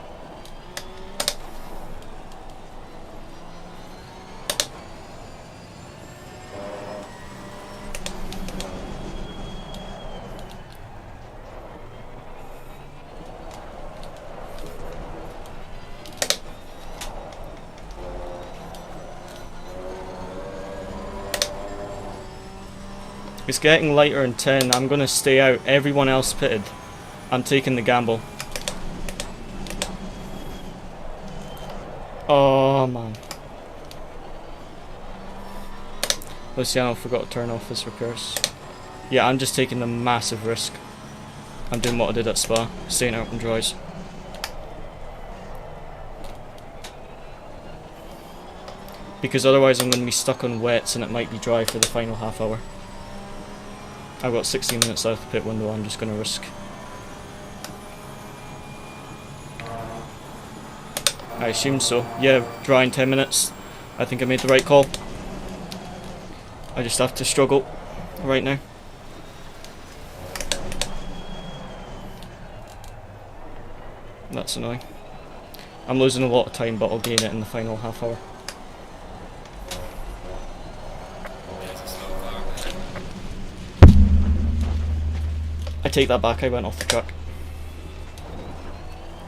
It's getting lighter in 10. I'm going to stay out. Everyone else pitted. I'm taking the gamble. Oh man. Luciano forgot to turn off his repairs. Yeah, I'm just taking the massive risk. I'm doing what I did at Spa. Staying out on dries. Because otherwise I'm going to be stuck on wets and it might be dry for the final half hour. I've got 16 minutes left of the pit window. I'm just going to risk. I assume so. Yeah, dry in 10 minutes. I think I made the right call. I just have to struggle right now. That's annoying. I'm losing a lot of time, but I'll gain it in the final half hour. I take that back, I went off the track.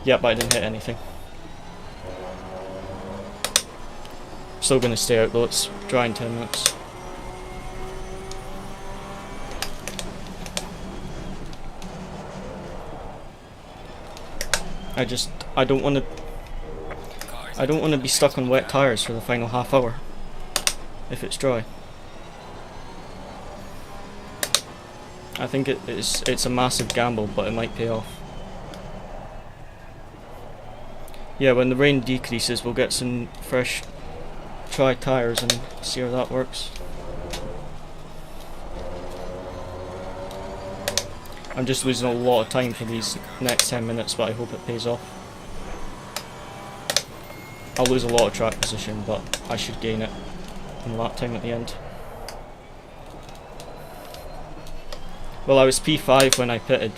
Yeah, but I didn't hit anything. Still gonna stay out though, it's dry in 10 minutes. I don't want to be stuck on wet tyres for the final half hour if it's dry. I think it's a massive gamble, but it might pay off. Yeah, when the rain decreases, we'll get some fresh dry tyres and see how that works. I'm just losing a lot of time for these next 10 minutes, but I hope it pays off. I'll lose a lot of track position, but I should gain it in lap time at the end. Well, I was P5 when I pitted.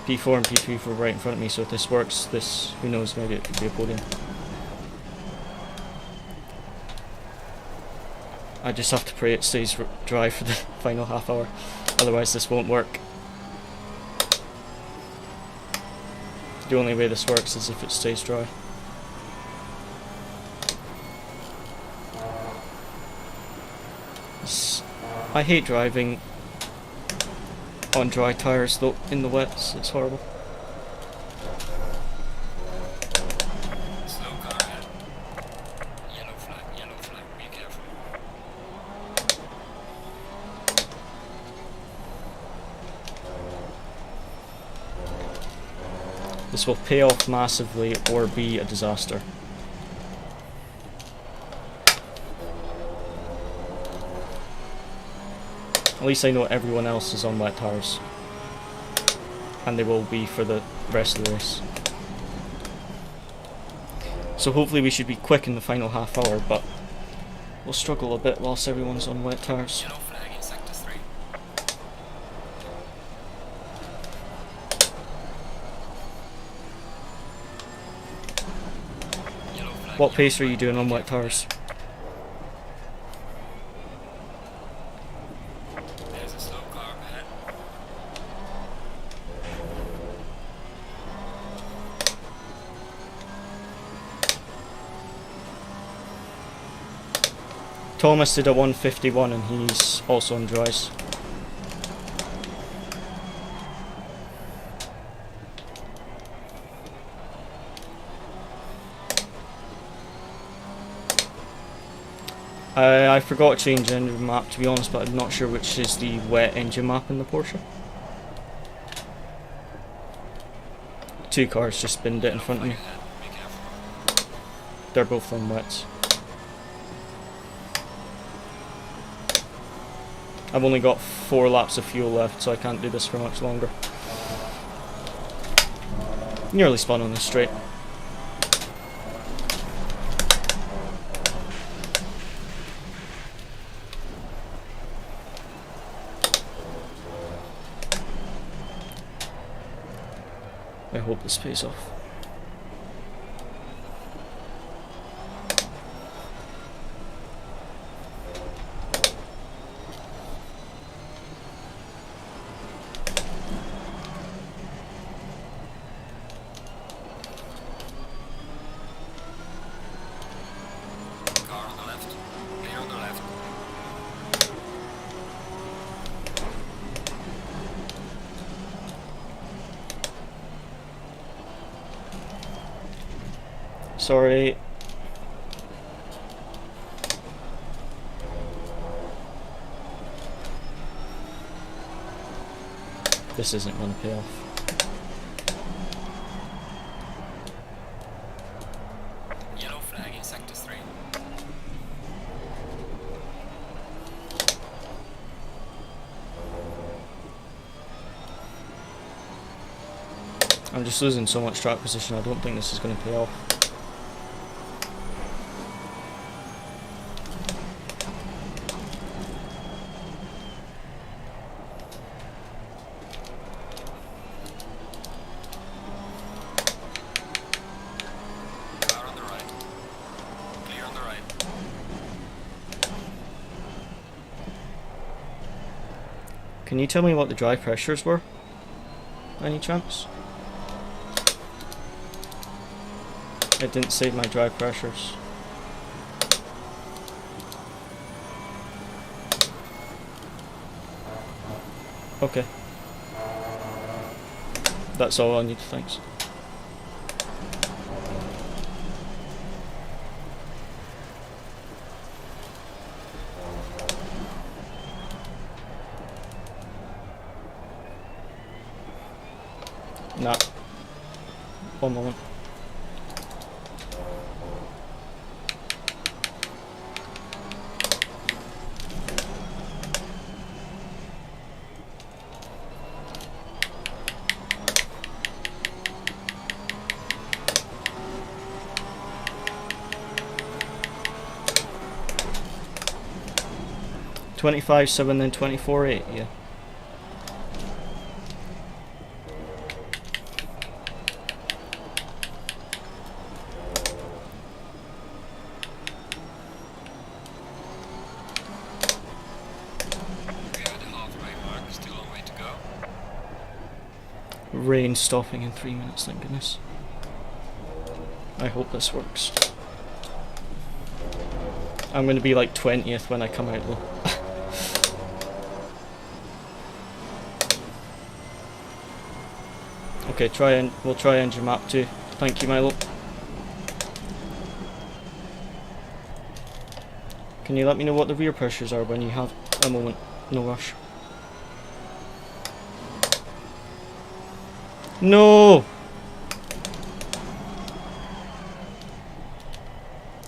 P4 and P3 were right in front of me, so if this works, who knows, maybe it could be a podium. I just have to pray it stays dry for the final half hour, otherwise this won't work. The only way this works is if it stays dry. I hate driving on dry tyres though, in the wets, it's horrible. Slow car ahead. Yellow flag, be careful. This will pay off massively or be a disaster. At least I know everyone else is on wet tyres. And they will be for the rest of the race. So hopefully we should be quick in the final half hour, but we'll struggle a bit whilst everyone's on wet tyres. Yellow flag in sector 3. Yellow flag, What pace are you doing on wet tyres? There's a slow car ahead. Thomas did a 151 and he's also on dries. I forgot to change the engine map, to be honest, but I'm not sure which is the wet engine map in the Porsche. Two cars just spinned it in front of me. Be careful. They're both on wets. I've only got 4 laps of fuel left, so I can't do this for much longer. Nearly spun on the straight. I hope this pays off. Car on the left. Clear on the left. Sorry. This isn't going to pay off. Yellow flag in sector 3. I'm just losing so much track position, I don't think this is going to pay off. Car on the right. Clear on the right. Can you tell me what the drive pressures were? By any chance? It didn't save my drive pressures. Okay. That's all I need, thanks. Nah. One moment. $25.7 then $24.8, yeah. We are at the halfway mark. Still a long way to go. Rain stopping in 3 minutes, thank goodness. I hope this works. I'm going to be like 20th when I come out though. Okay, we'll try engine map 2. Thank you, Milo. Can you let me know what the rear pressures are when you have a moment? No rush. No!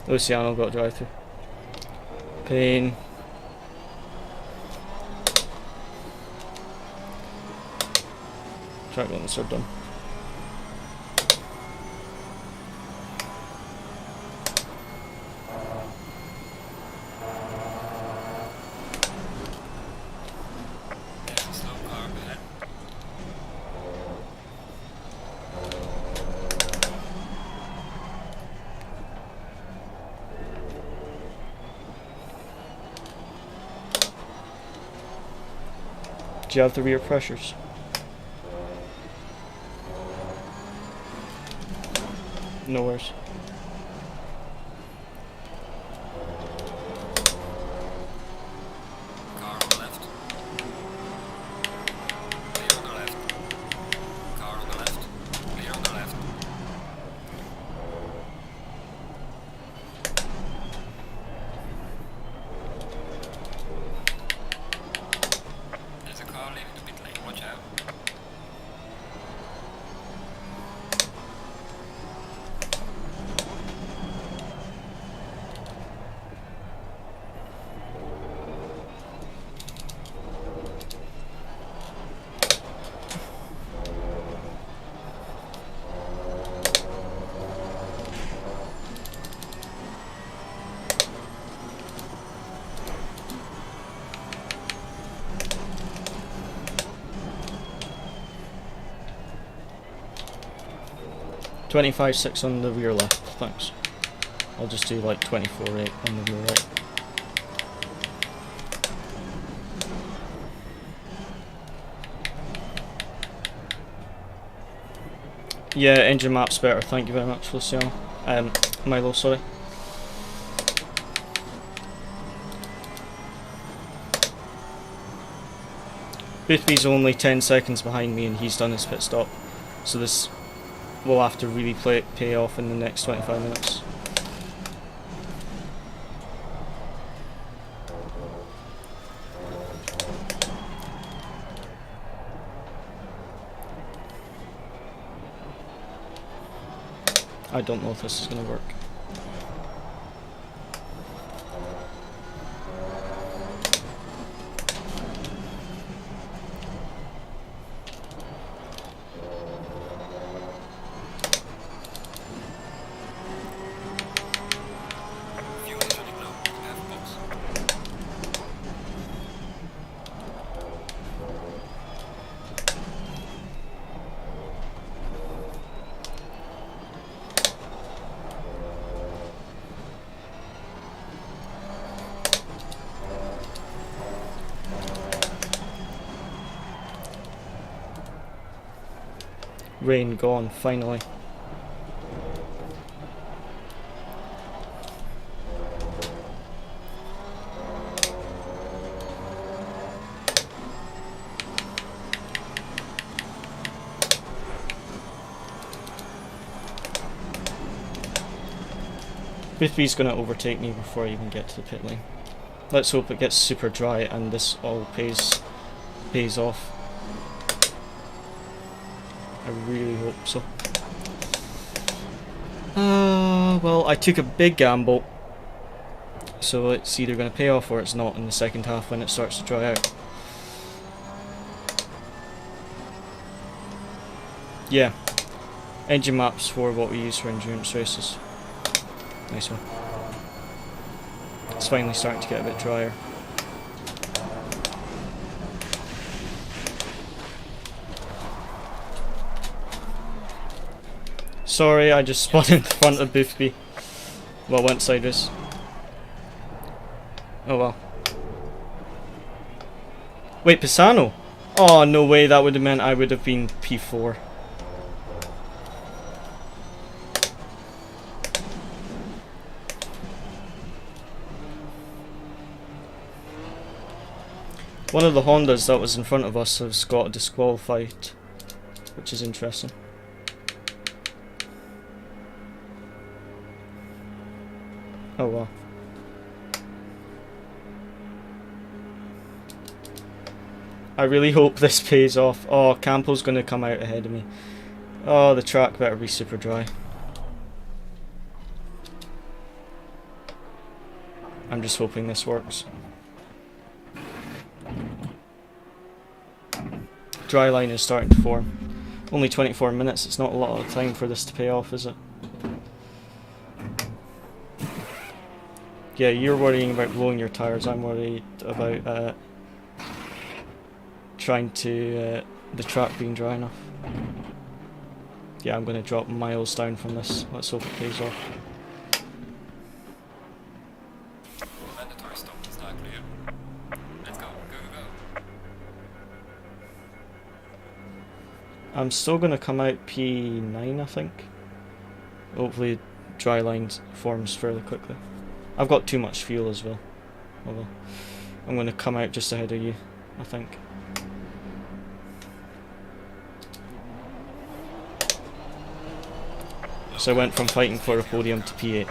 Luciano got drive through. Pain. Track limits are done. There's a slow car ahead. Do you have the rear pressures? No worries. Car on the left. Clear on the left. Car on the left. Clear on the left. 25.6 on the rear left, thanks. I'll just do like 24.8 on the rear right. Yeah, engine map's better, thank you very much, Luciano. Milo, sorry. Boothby's only 10 seconds behind me and he's done his pit stop. So this will have to really pay off in the next 25 minutes. I don't know if this is going to work. Fuel is running low. Have box. Rain gone, finally. Boothby's gonna overtake me before I even get to the pit lane. Let's hope it gets super dry and this all pays off. I really hope so. Well, I took a big gamble, so it's either going to pay off or it's not in the second half when it starts to dry out. Yeah, engine maps for what we use for endurance races. Nice one. It's finally starting to get a bit drier. Sorry, I just spun in front of Boothby. Well, went sideways. Oh well. Wait, Misano? Oh, no way, that would have meant I would have been P4. One of the Hondas that was in front of us has got disqualified, which is interesting. Oh well. I really hope this pays off. Oh, Campo's going to come out ahead of me. Oh, the track better be super dry. I'm just hoping this works. Dry line is starting to form. Only 24 minutes, it's not a lot of time for this to pay off, is it? Yeah, you're worrying about blowing your tyres, I'm worried about trying to the track being dry enough. Yeah, I'm going to drop miles down from this. Let's hope it pays off. Mandatory stop is now clear. Let's go, go, go. I'm still going to come out P9, I think. Hopefully dry line forms fairly quickly. I've got too much fuel as well. Oh well. I'm going to come out just ahead of you, I think. So I went from fighting for a podium to P8.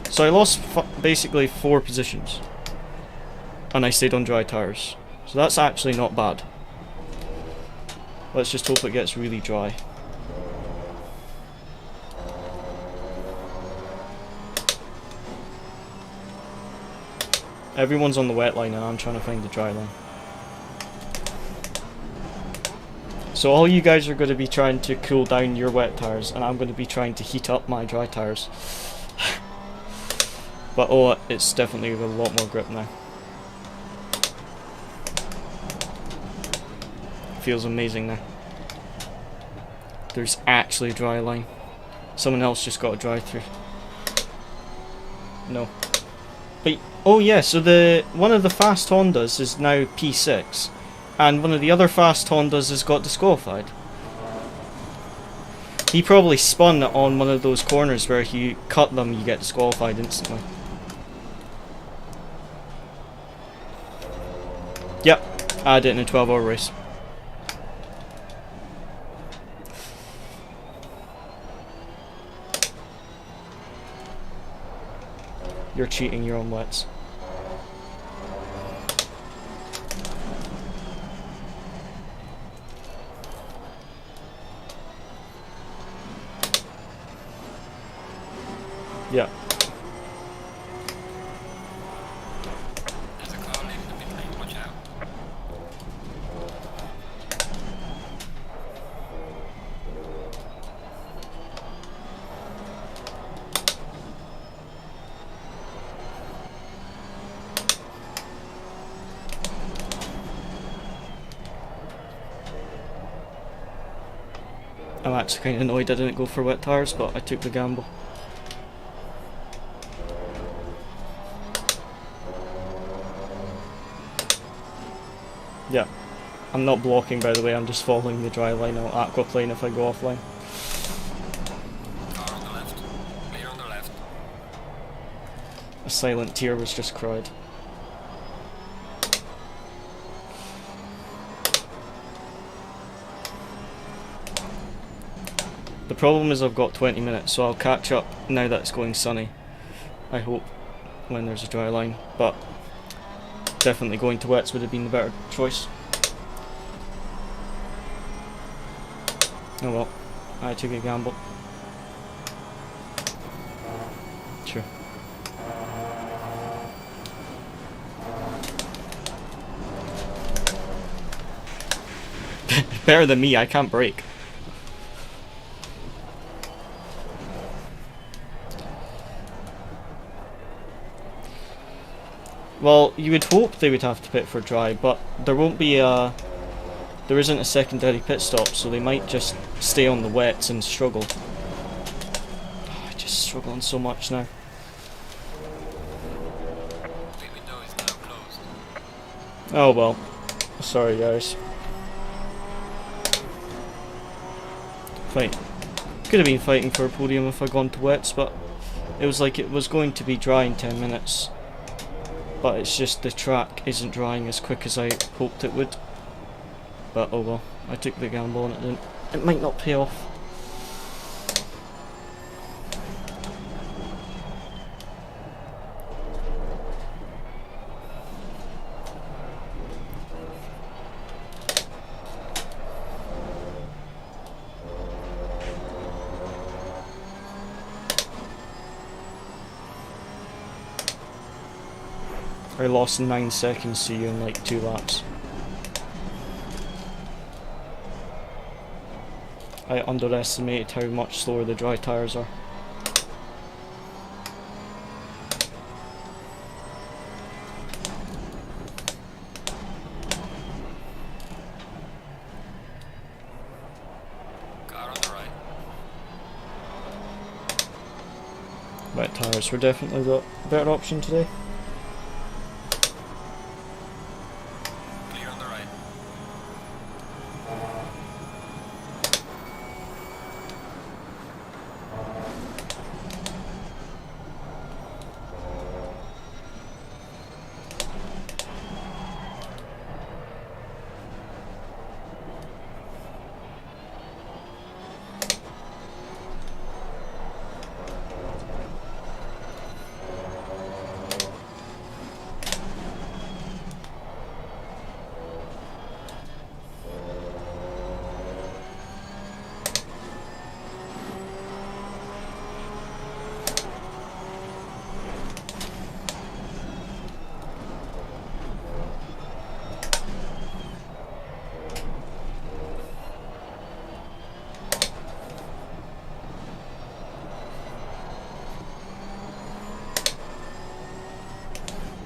So I lost basically 4 positions. And I stayed on dry tyres. So that's actually not bad. Let's just hope it gets really dry. Everyone's on the wet line and I'm trying to find the dry line. So all you guys are going to be trying to cool down your wet tyres and I'm going to be trying to heat up my dry tyres. But oh, it's definitely a lot more grip now. Feels amazing now. there's actually a dry line. Someone else just got a drive through. No. But oh yeah, so one of the fast Hondas is now P6, and one of the other fast Hondas has got disqualified. He probably spun on one of those corners where if you cut them you get disqualified instantly. Yep, I did it in a 12-hour race. You're cheating your own wets. Yeah. There's a car leaving the pit lane, watch out. I'm actually kind of annoyed I didn't go for wet tyres, but I took the gamble. Yeah, I'm not blocking by the way, I'm just following the dry line. I'll aquaplane if I go offline. Car on the left. Clear on the left. A silent tear was just cried. The problem is I've got 20 minutes, so I'll catch up now that it's going sunny. I hope, when there's a dry line, but definitely going to wets would have been the better choice. Oh well, I took a gamble. Sure. Better than me, I can't brake. Well, you would hope they would have to pit for dry, but there won't be a... There isn't a secondary pit stop, so they might just stay on the wets and struggle. Oh, I'm just struggling so much now. Pit window is now closed. Oh well. Sorry guys. Fight. Could have been fighting for a podium if I'd gone to wets, but it was like it was going to be dry in 10 minutes. But it's just the track isn't drying as quick as I hoped it would. But oh well, I took the gamble and it didn't. It might not pay off. I lost 9 seconds to you in like 2 laps. I underestimated how much slower the dry tyres are. Car on the right. Wet tyres were definitely the better option today. Clear on the right.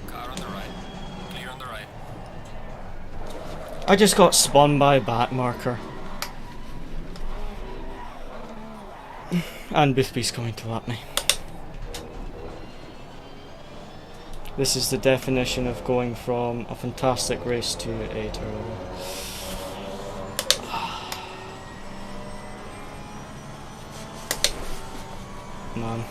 Car on the right. Clear on the right. I just got spun by a back marker. And Boothby's coming to lap me. This is the definition of going from a fantastic race to a terrible. Man.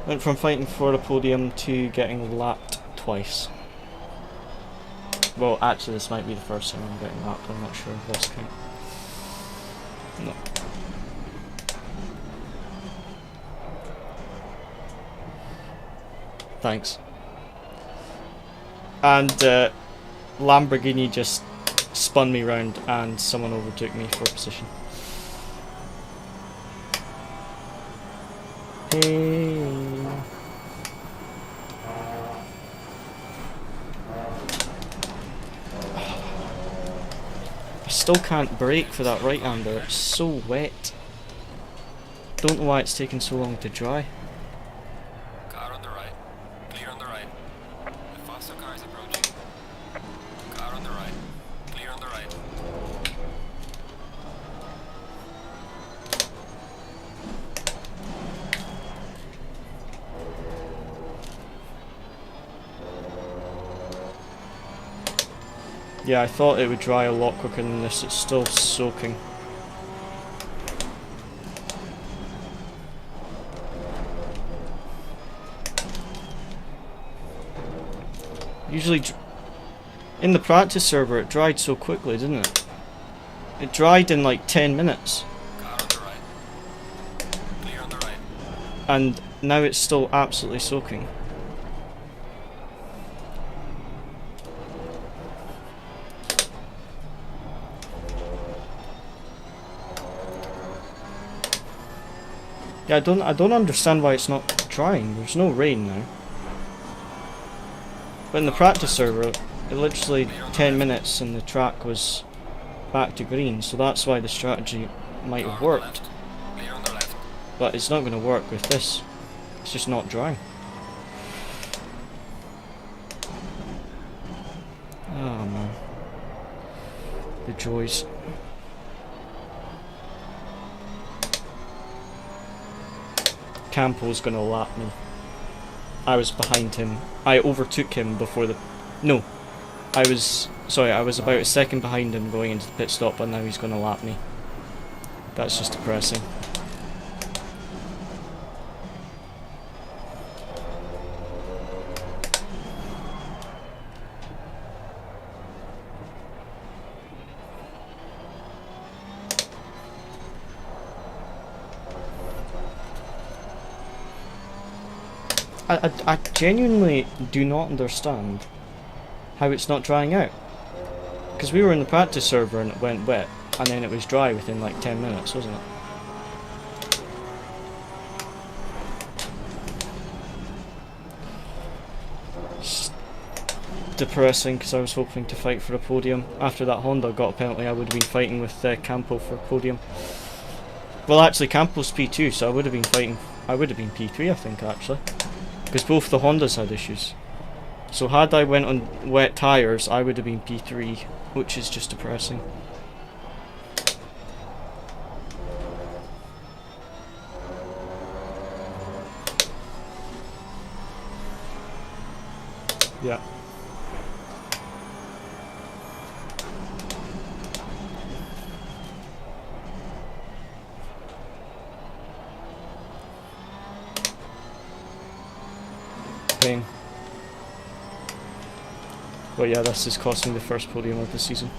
Went from fighting for a podium to getting lapped twice. Well, actually this might be the first time I'm getting lapped, I'm not sure if this count. No. Thanks. And Lamborghini just spun me round and someone overtook me for position. Hey. I still can't brake for that right hander, it's so wet. Don't know why it's taking so long to dry. Car on the right. Clear on the right. The faster car is approaching. Car on the right. Clear on the right. Yeah, I thought it would dry a lot quicker than this, it's still soaking. Usually, in the practice server it dried so quickly, didn't it? It dried in like 10 minutes. Car on the right. Clear on the right. And now it's still absolutely soaking. Yeah, I don't understand why it's not drying. There's no rain now. But in the practice server, it literally 10 minutes and the track was back to green, so that's why the strategy might have worked. Clear on the left. But it's not going to work with this. It's just not drying. Oh man. The joys. Campo's gonna lap me. I was behind him. I overtook him before the... No. I was about a second behind him going into the pit stop, and now he's gonna lap me. That's just depressing. I genuinely do not understand how it's not drying out. Because we were in the practice server and it went wet, and then it was dry within like 10 minutes, wasn't it? It's depressing, because I was hoping to fight for a podium. After that Honda got a penalty, I would have been fighting with Campo for a podium. Well, actually Campo's P2, so I would have been P3 I think actually. Because both the Hondas had issues. So had I went on wet tyres, I would have been P3, which is just depressing. Yeah. Pain. But yeah, this is costing me the first podium of the season.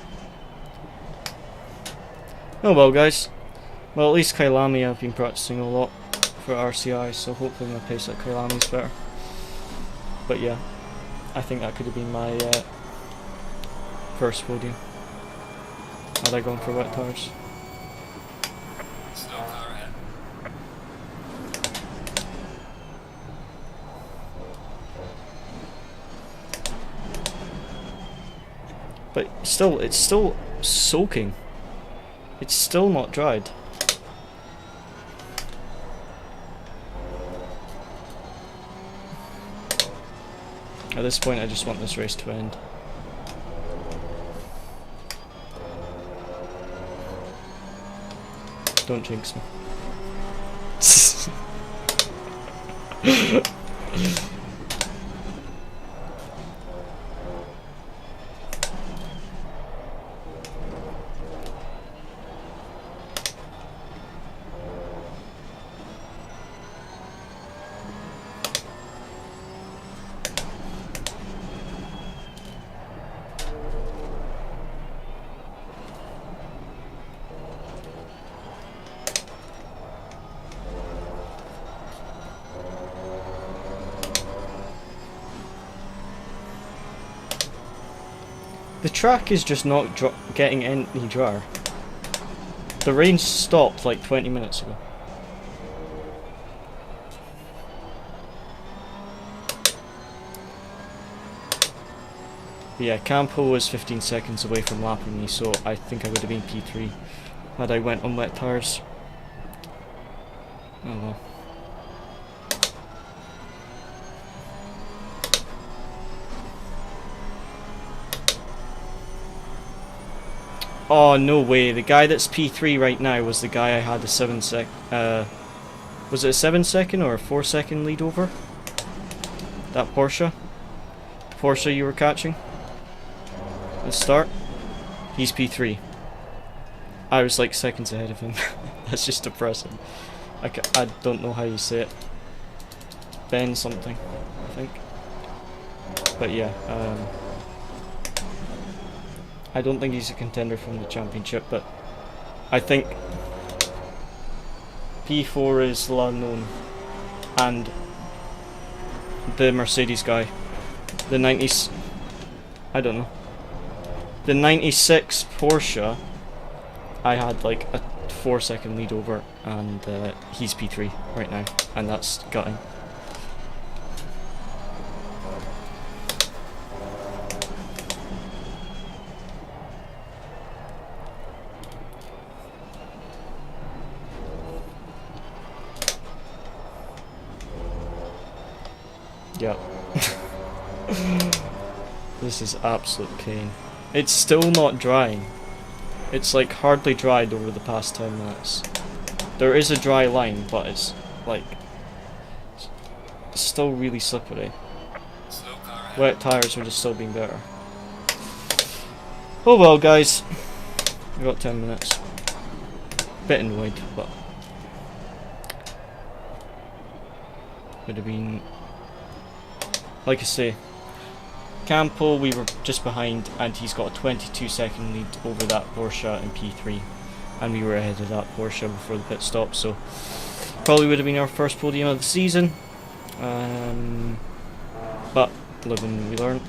Oh well, guys. Well, at least Kailami I've been practicing a lot for RCI, so hopefully my pace at Kailami is better. But yeah, I think that could have been my first podium had I gone for wet tyres. Slow car ahead. But still, it's still soaking. It's still not dried. At this point, I just want this race to end. Don't jinx me. The track is just not getting any drier. The rain stopped like 20 minutes ago. But yeah, Campo was 15 seconds away from lapping me, so I think I would have been P3 had I went on wet tyres. Oh well. Oh no way, the guy that's P3 right now was the guy I had a 7 sec was it a 7 second or a 4 second lead over? That Porsche? The Porsche you were catching? Let's start. He's P3. I was like seconds ahead of him. That's just depressing. I don't know how you say it. Ben something, I think. But yeah, I don't think he's a contender from the championship, but I think P4 is the unknown, and the Mercedes guy, the 90s, I don't know, the 96 Porsche, I had like a 4 second lead over, and he's P3 right now, and that's gutting. Yep. This is absolute pain. It's still not drying. It's like hardly dried over the past 10 minutes. There is a dry line, but it's like it's still really slippery. Wet tires would have still been better. Oh well, guys. We got 10 minutes. Bit annoyed, but would have been. Like I say, Campo we were just behind, and he's got a 22 second lead over that Porsche in P3, and we were ahead of that Porsche before the pit stop, so probably would have been our first podium of the season, but live and we learn.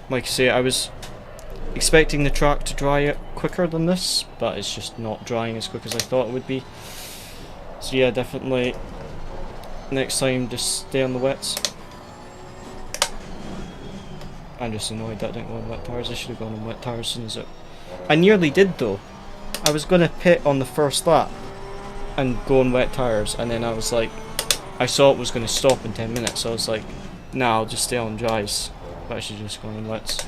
Like I say, I was expecting the track to dry out quicker than this, but it's just not drying as quick as I thought it would be. So yeah, definitely next time just stay on the wets. I'm just annoyed that I didn't go on wet tyres. I should have gone on wet tyres as soon as it... I nearly did though. I was going to pit on the first lap and go on wet tyres, and then I was like, I saw it was going to stop in 10 minutes, so I was like, nah, I'll just stay on dries. But I should just go on wets.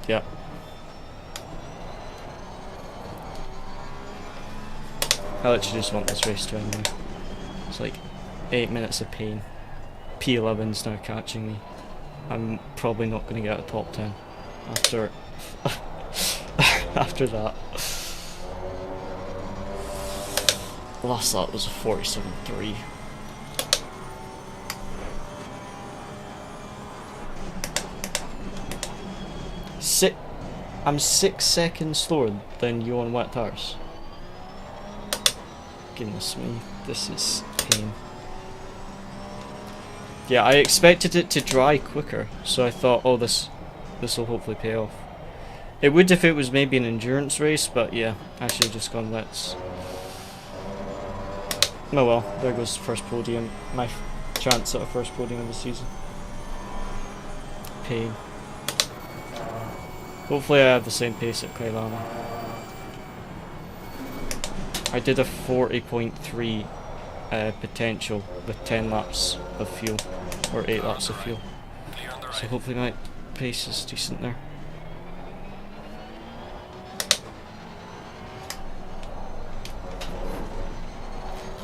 Yep. I literally just want this race to end now. It's like 8 minutes of pain. P11's now catching me. I'm probably not going to get a top 10 after after that. Last lap was a 47.3. I'm 6 seconds slower than you on wet tires. Goodness me, this is pain. Yeah, I expected it to dry quicker, so I thought, oh, this will hopefully pay off. It would if it was maybe an endurance race, but yeah, I should have just gone wets. Oh well, there goes the first podium. My chance at a first podium of the season. Pain. Hopefully I have the same pace at Kailana. I did a 40.3 potential with 10 laps of fuel. or 8 laps of fuel. Clear on the right. So hopefully my pace is decent there.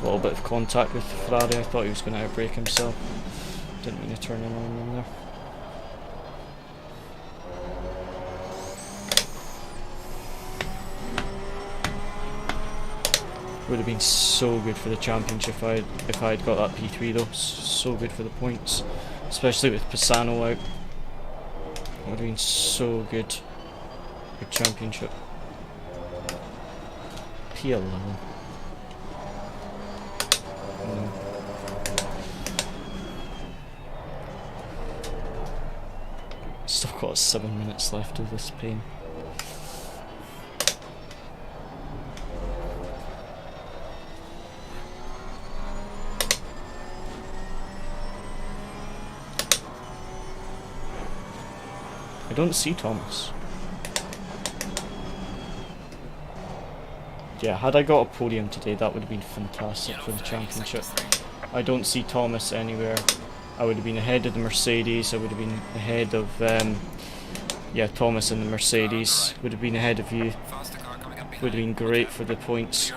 A little bit of contact with Ferrari. I thought he was going to outbrake himself. Didn't mean to turn in on him there. Would have been so good for the championship if I had got that P3 though. So good for the points, especially with Misano out. Would have been so good for championship. P11. No. Still got 7 minutes left of this pain. I don't see Thomas. Yeah, had I got a podium today, that would have been fantastic for the championship. I don't see Thomas anywhere. I would have been ahead of the Mercedes. I would have been ahead of, yeah, Thomas and the Mercedes. Would have been ahead of you. Would have been great for the points.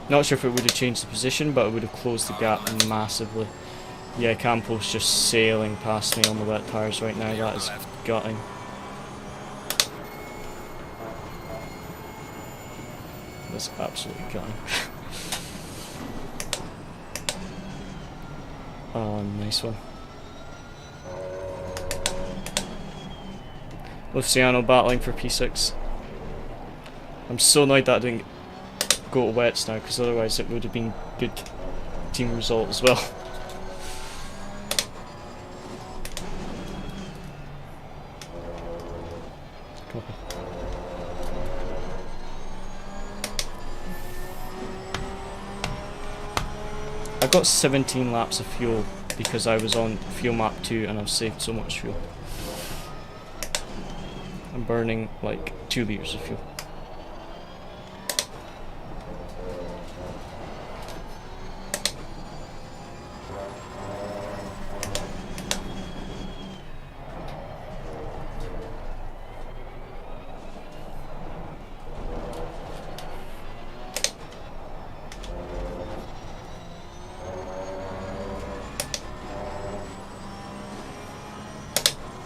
Not sure if it would have changed the position, but it would have closed the gap massively. Yeah, Campos just sailing past me on the wet tyres right now. That is gutting. That's absolutely gutting. Oh, nice one. Luciano battling for P6. I'm so annoyed that I didn't go to wets now, because otherwise it would have been good team result as well. I've got 17 laps of fuel because I was on fuel map 2 and I've saved so much fuel. I'm burning like 2 litres of fuel.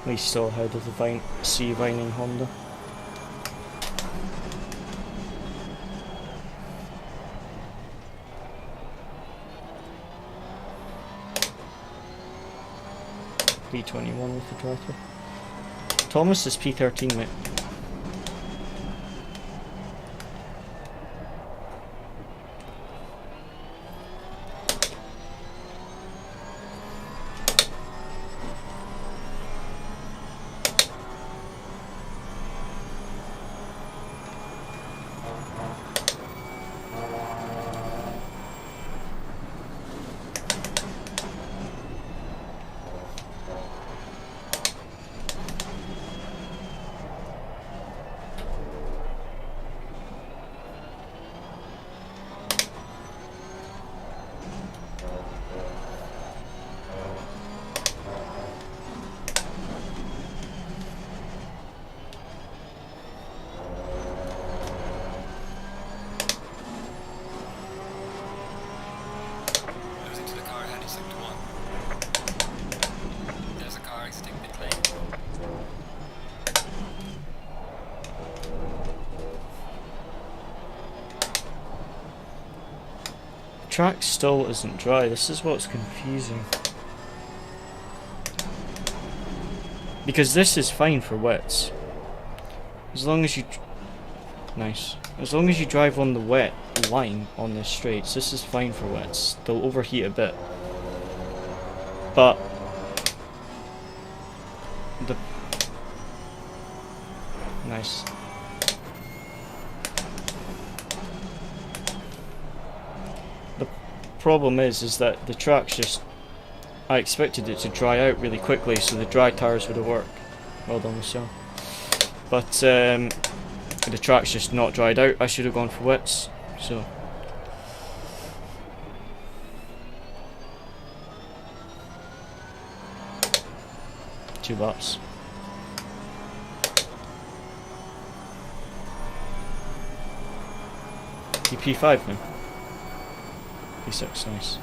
He's still ahead of the C-Vining Honda. P21 with the driver. Thomas is P13, mate. Track still isn't dry. This is what's confusing. Because this is fine for wets. As long as you... Nice. As long as you drive on the wet line on the straights, this is fine for wets. They'll overheat a bit. But... Nice. Problem is that the track's just... I expected it to dry out really quickly, so the dry tyres would have worked. Well done, Misano. But the track's just not dried out. I should have gone for wets, so... 2 laps. P5 now. P6, nice.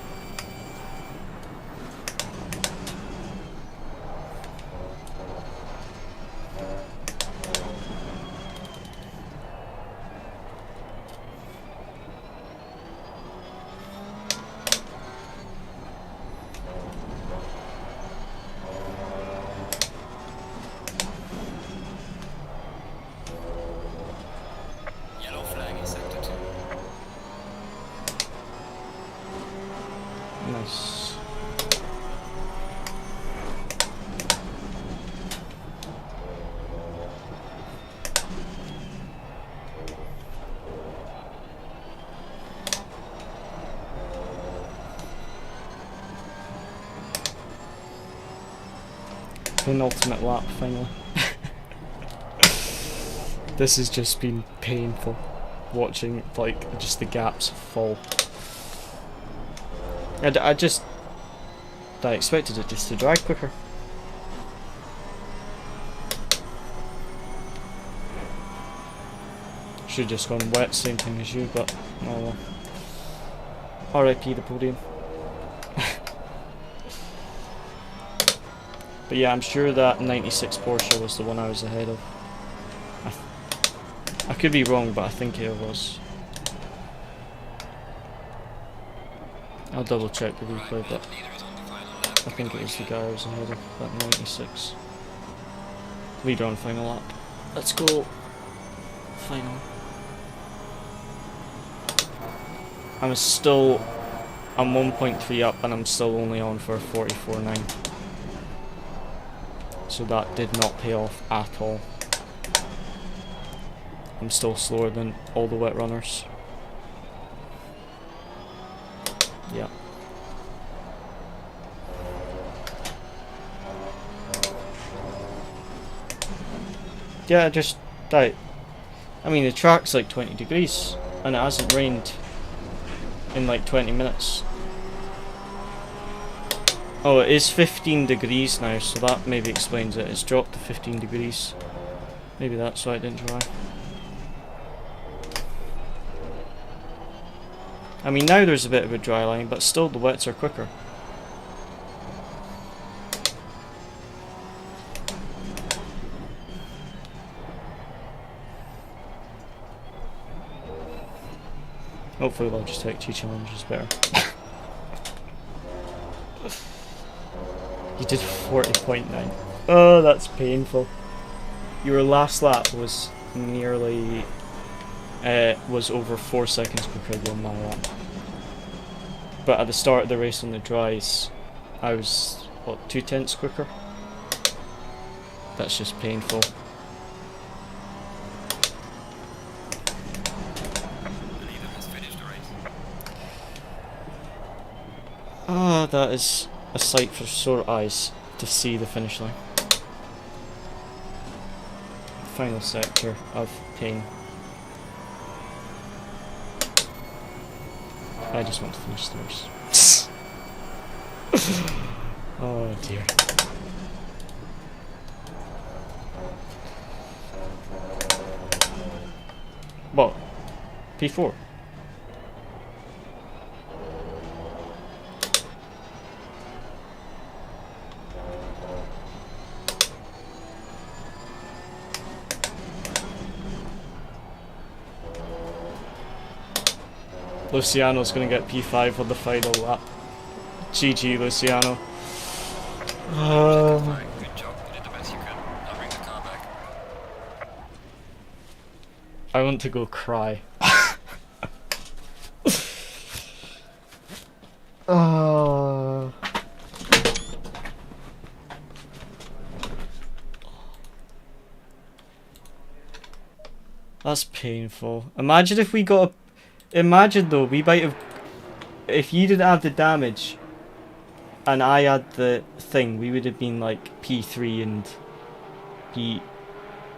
Yellow flag in sector 2. Nice. Penultimate lap finally. This has just been painful watching like just the gaps fall. I expected it just to drag quicker. Should've just gone wet, same thing as you, but oh well. RIP the podium. But yeah, I'm sure that 96 Porsche was the one I was ahead of. I could be wrong, but I think it was. I'll double check the replay, but I think it was the guy I was ahead of, that 96. Leader on final lap. Let's go. Final. I'm 1.3 up and I'm still only on for 44.9. So that did not pay off at all. I'm still slower than all the wet runners. Yeah. Yeah, just that. I mean, the track's like 20 degrees and it hasn't rained in like 20 minutes. Oh, it is 15 degrees now, so that maybe explains it. It's dropped to 15 degrees. Maybe that's why it didn't dry. I mean, now there's a bit of a dry line, but still the wets are quicker. Hopefully Logitech 2 challenges better. You did 40.9. Oh, that's painful. Your last lap was nearly was over 4 seconds quicker than my lap. But at the start of the race on the dries, I was, what, 0.2 quicker? That's just painful. Ah, that is a sight for sore eyes to see the finish line. Final sector of pain. I just want to finish the race. Oh dear. What? P4? Luciano's going to get P5 on the final lap. GG, Luciano. Good job, you did the best you could. I'll bring the car back. I want to go cry. That's painful. Imagine if we got a... Imagine though, we might have... If you didn't have the damage and I had the thing, we would have been like P3 and P...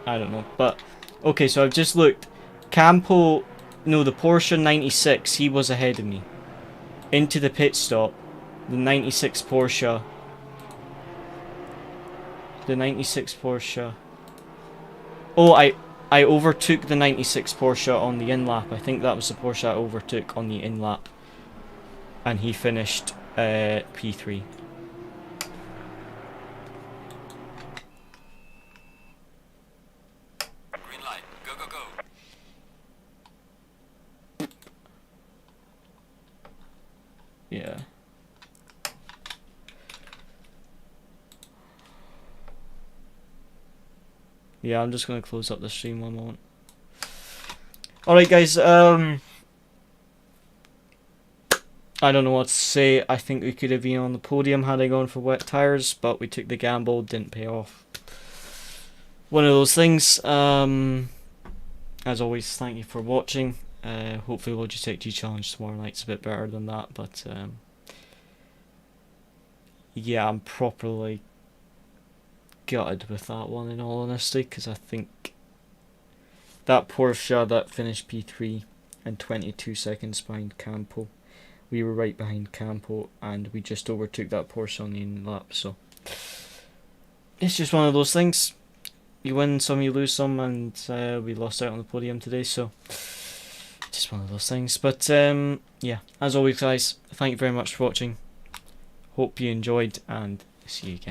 I don't know, but... Okay, so I've just looked. Campo... No, the Porsche 96, he was ahead of me. Into the pit stop, the 96 Porsche The 96 Porsche. Oh, I overtook the 96 Porsche on the in-lap. I think that was the Porsche I overtook on the in-lap. And he finished P3. Green light. Go, go, go. Yeah. Yeah, I'm just gonna close up the stream one moment. Alright guys, I don't know what to say. I think we could have been on the podium had I gone for wet tires, but we took the gamble, didn't pay off. One of those things. As always, thank you for watching. Hopefully Logitech G Challenge tomorrow night's a bit better than that, but yeah, I'm properly gutted with that one in all honesty, because I think that Porsche that finished P3 and 22 seconds behind Campo, we were right behind Campo and we just overtook that Porsche on the in-lap, so it's just one of those things. You win some, you lose some, and we lost out on the podium today, so just one of those things. But yeah, as always guys, thank you very much for watching. Hope you enjoyed, and see you again.